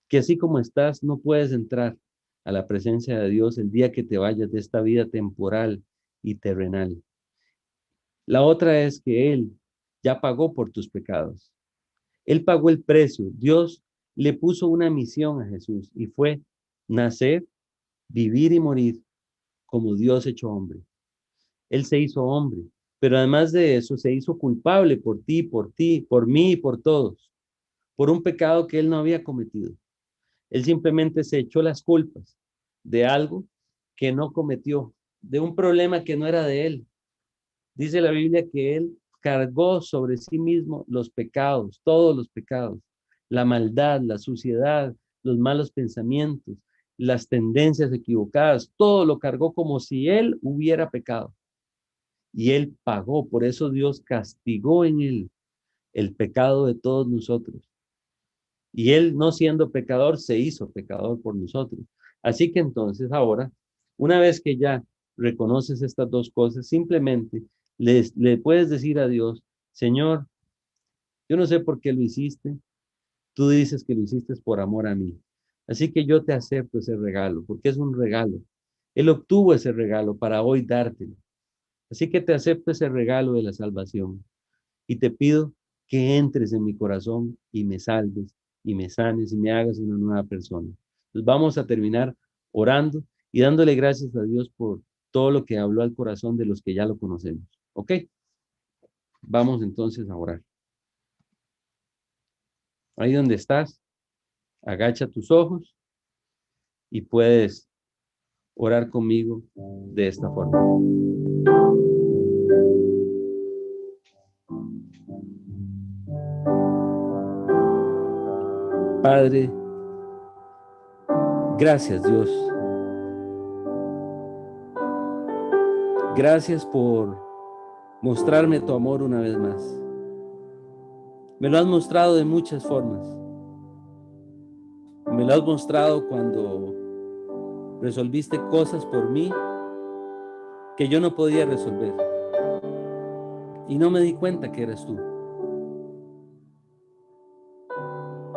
que así como estás, no puedes entrar a la presencia de Dios el día que te vayas de esta vida temporal y terrenal. La otra es que Él ya pagó por tus pecados. Él pagó el precio. Dios le puso una misión a Jesús y fue nacer, vivir y morir como Dios hecho hombre. Él se hizo hombre, pero además de eso se hizo culpable por ti, por mí y por todos, por un pecado que Él no había cometido. Él simplemente se echó las culpas de algo que no cometió, de un problema que no era de Él. Dice la Biblia que Él cargó sobre sí mismo los pecados, todos los pecados, la maldad, la suciedad, los malos pensamientos, las tendencias equivocadas, todo lo cargó como si Él hubiera pecado. Y Él pagó, por eso Dios castigó en Él el pecado de todos nosotros. Y Él, no siendo pecador, se hizo pecador por nosotros. Así que entonces ahora, una vez que ya reconoces estas dos cosas, simplemente le puedes decir a Dios: Señor, yo no sé por qué lo hiciste, tú dices que lo hiciste por amor a mí. Así que yo te acepto ese regalo, porque es un regalo. Él obtuvo ese regalo para hoy dártelo. Así que te acepto ese regalo de la salvación y te pido que entres en mi corazón y me salves y me sanes y me hagas una nueva persona. Entonces vamos a terminar orando y dándole gracias a Dios por todo lo que habló al corazón de los que ya lo conocemos. ¿Ok? Vamos entonces a orar. Ahí donde estás, agacha tus ojos y puedes orar conmigo de esta forma. Padre, gracias Dios. Gracias por mostrarme tu amor una vez más. Me lo has mostrado de muchas formas. Me lo has mostrado cuando resolviste cosas por mí que yo no podía resolver. Y no me di cuenta que eras tú.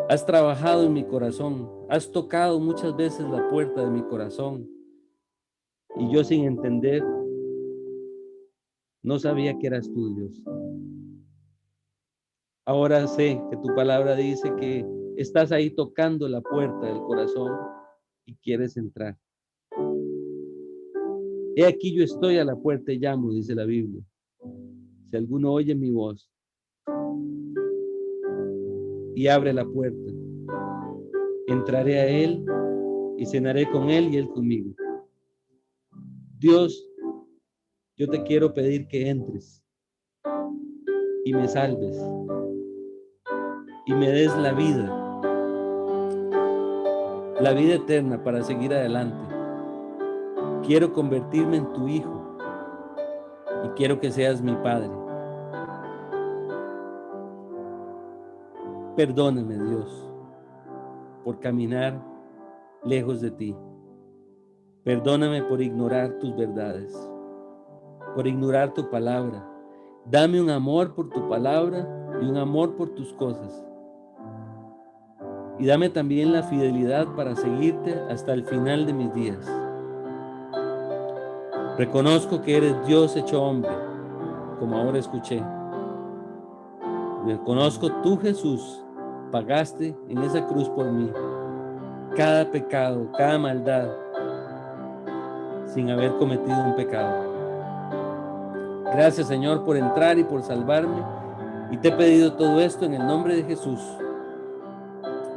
Has trabajado en mi corazón. Has tocado muchas veces la puerta de mi corazón. Y yo, sin entender, no sabía que eras tú, Dios. Ahora sé que tu palabra dice que estás ahí tocando la puerta del corazón y quieres entrar. He aquí yo estoy a la puerta y llamo, dice la Biblia. Si alguno oye mi voz y abre la puerta, entraré a él y cenaré con él y él conmigo. Dios, yo te quiero pedir que entres y me salves y me des la vida eterna para seguir adelante. Quiero convertirme en tu hijo y quiero que seas mi padre. Perdóname, Dios, por caminar lejos de ti. Perdóname por ignorar tus verdades, por ignorar tu palabra. Dame un amor por tu palabra y un amor por tus cosas. y dame también la fidelidad para seguirte hasta el final de mis días. Reconozco que eres Dios hecho hombre, como ahora escuché. Reconozco tú, Jesús, pagaste en esa cruz por mí cada pecado, cada maldad, sin haber cometido un pecado. Gracias, Señor, por entrar y por salvarme, y te he pedido todo esto en el nombre de Jesús.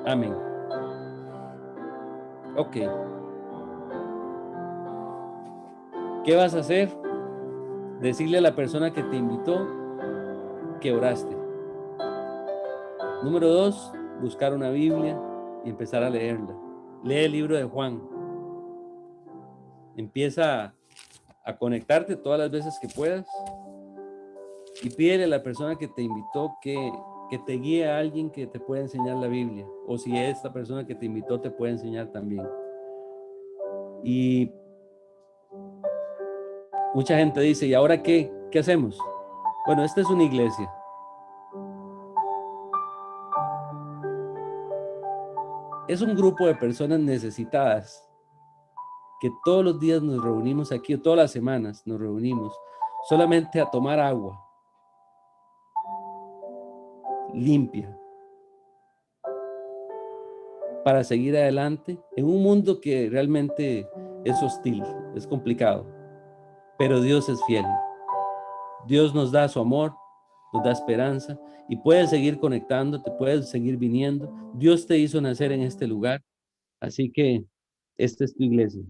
Amén. Ok. ¿Qué vas a hacer? Decirle a la persona que te invitó que oraste. Número 2, buscar una Biblia y empezar a leerla. Lee el libro de Juan. Empieza a conectarte todas las veces que puedas y pídele a la persona que te invitó que te guíe a alguien que te pueda enseñar la Biblia, o si esta persona que te invitó te puede enseñar también. Y mucha gente dice, ¿y ahora qué? ¿Qué hacemos? Bueno, esta es una iglesia. Es un grupo de personas necesitadas que todos los días nos reunimos aquí, o todas las semanas nos reunimos solamente a tomar agua limpia para seguir adelante en un mundo que realmente es hostil, es complicado, pero Dios es fiel. Dios nos da su amor, nos da esperanza y puedes seguir conectándote, puedes seguir viniendo. Dios te hizo nacer en este lugar, así que esta es tu iglesia.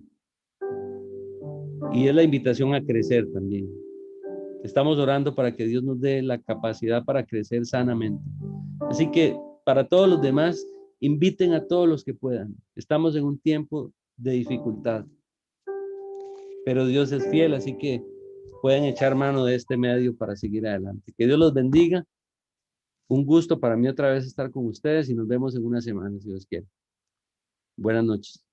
Y es la invitación a crecer también. Estamos orando para que Dios nos dé la capacidad para crecer sanamente. Así que para todos los demás, inviten a todos los que puedan. Estamos en un tiempo de dificultad, pero Dios es fiel, así que pueden echar mano de este medio para seguir adelante. Que Dios los bendiga. Un gusto para mí otra vez estar con ustedes y nos vemos en una semana, si Dios quiere. Buenas noches.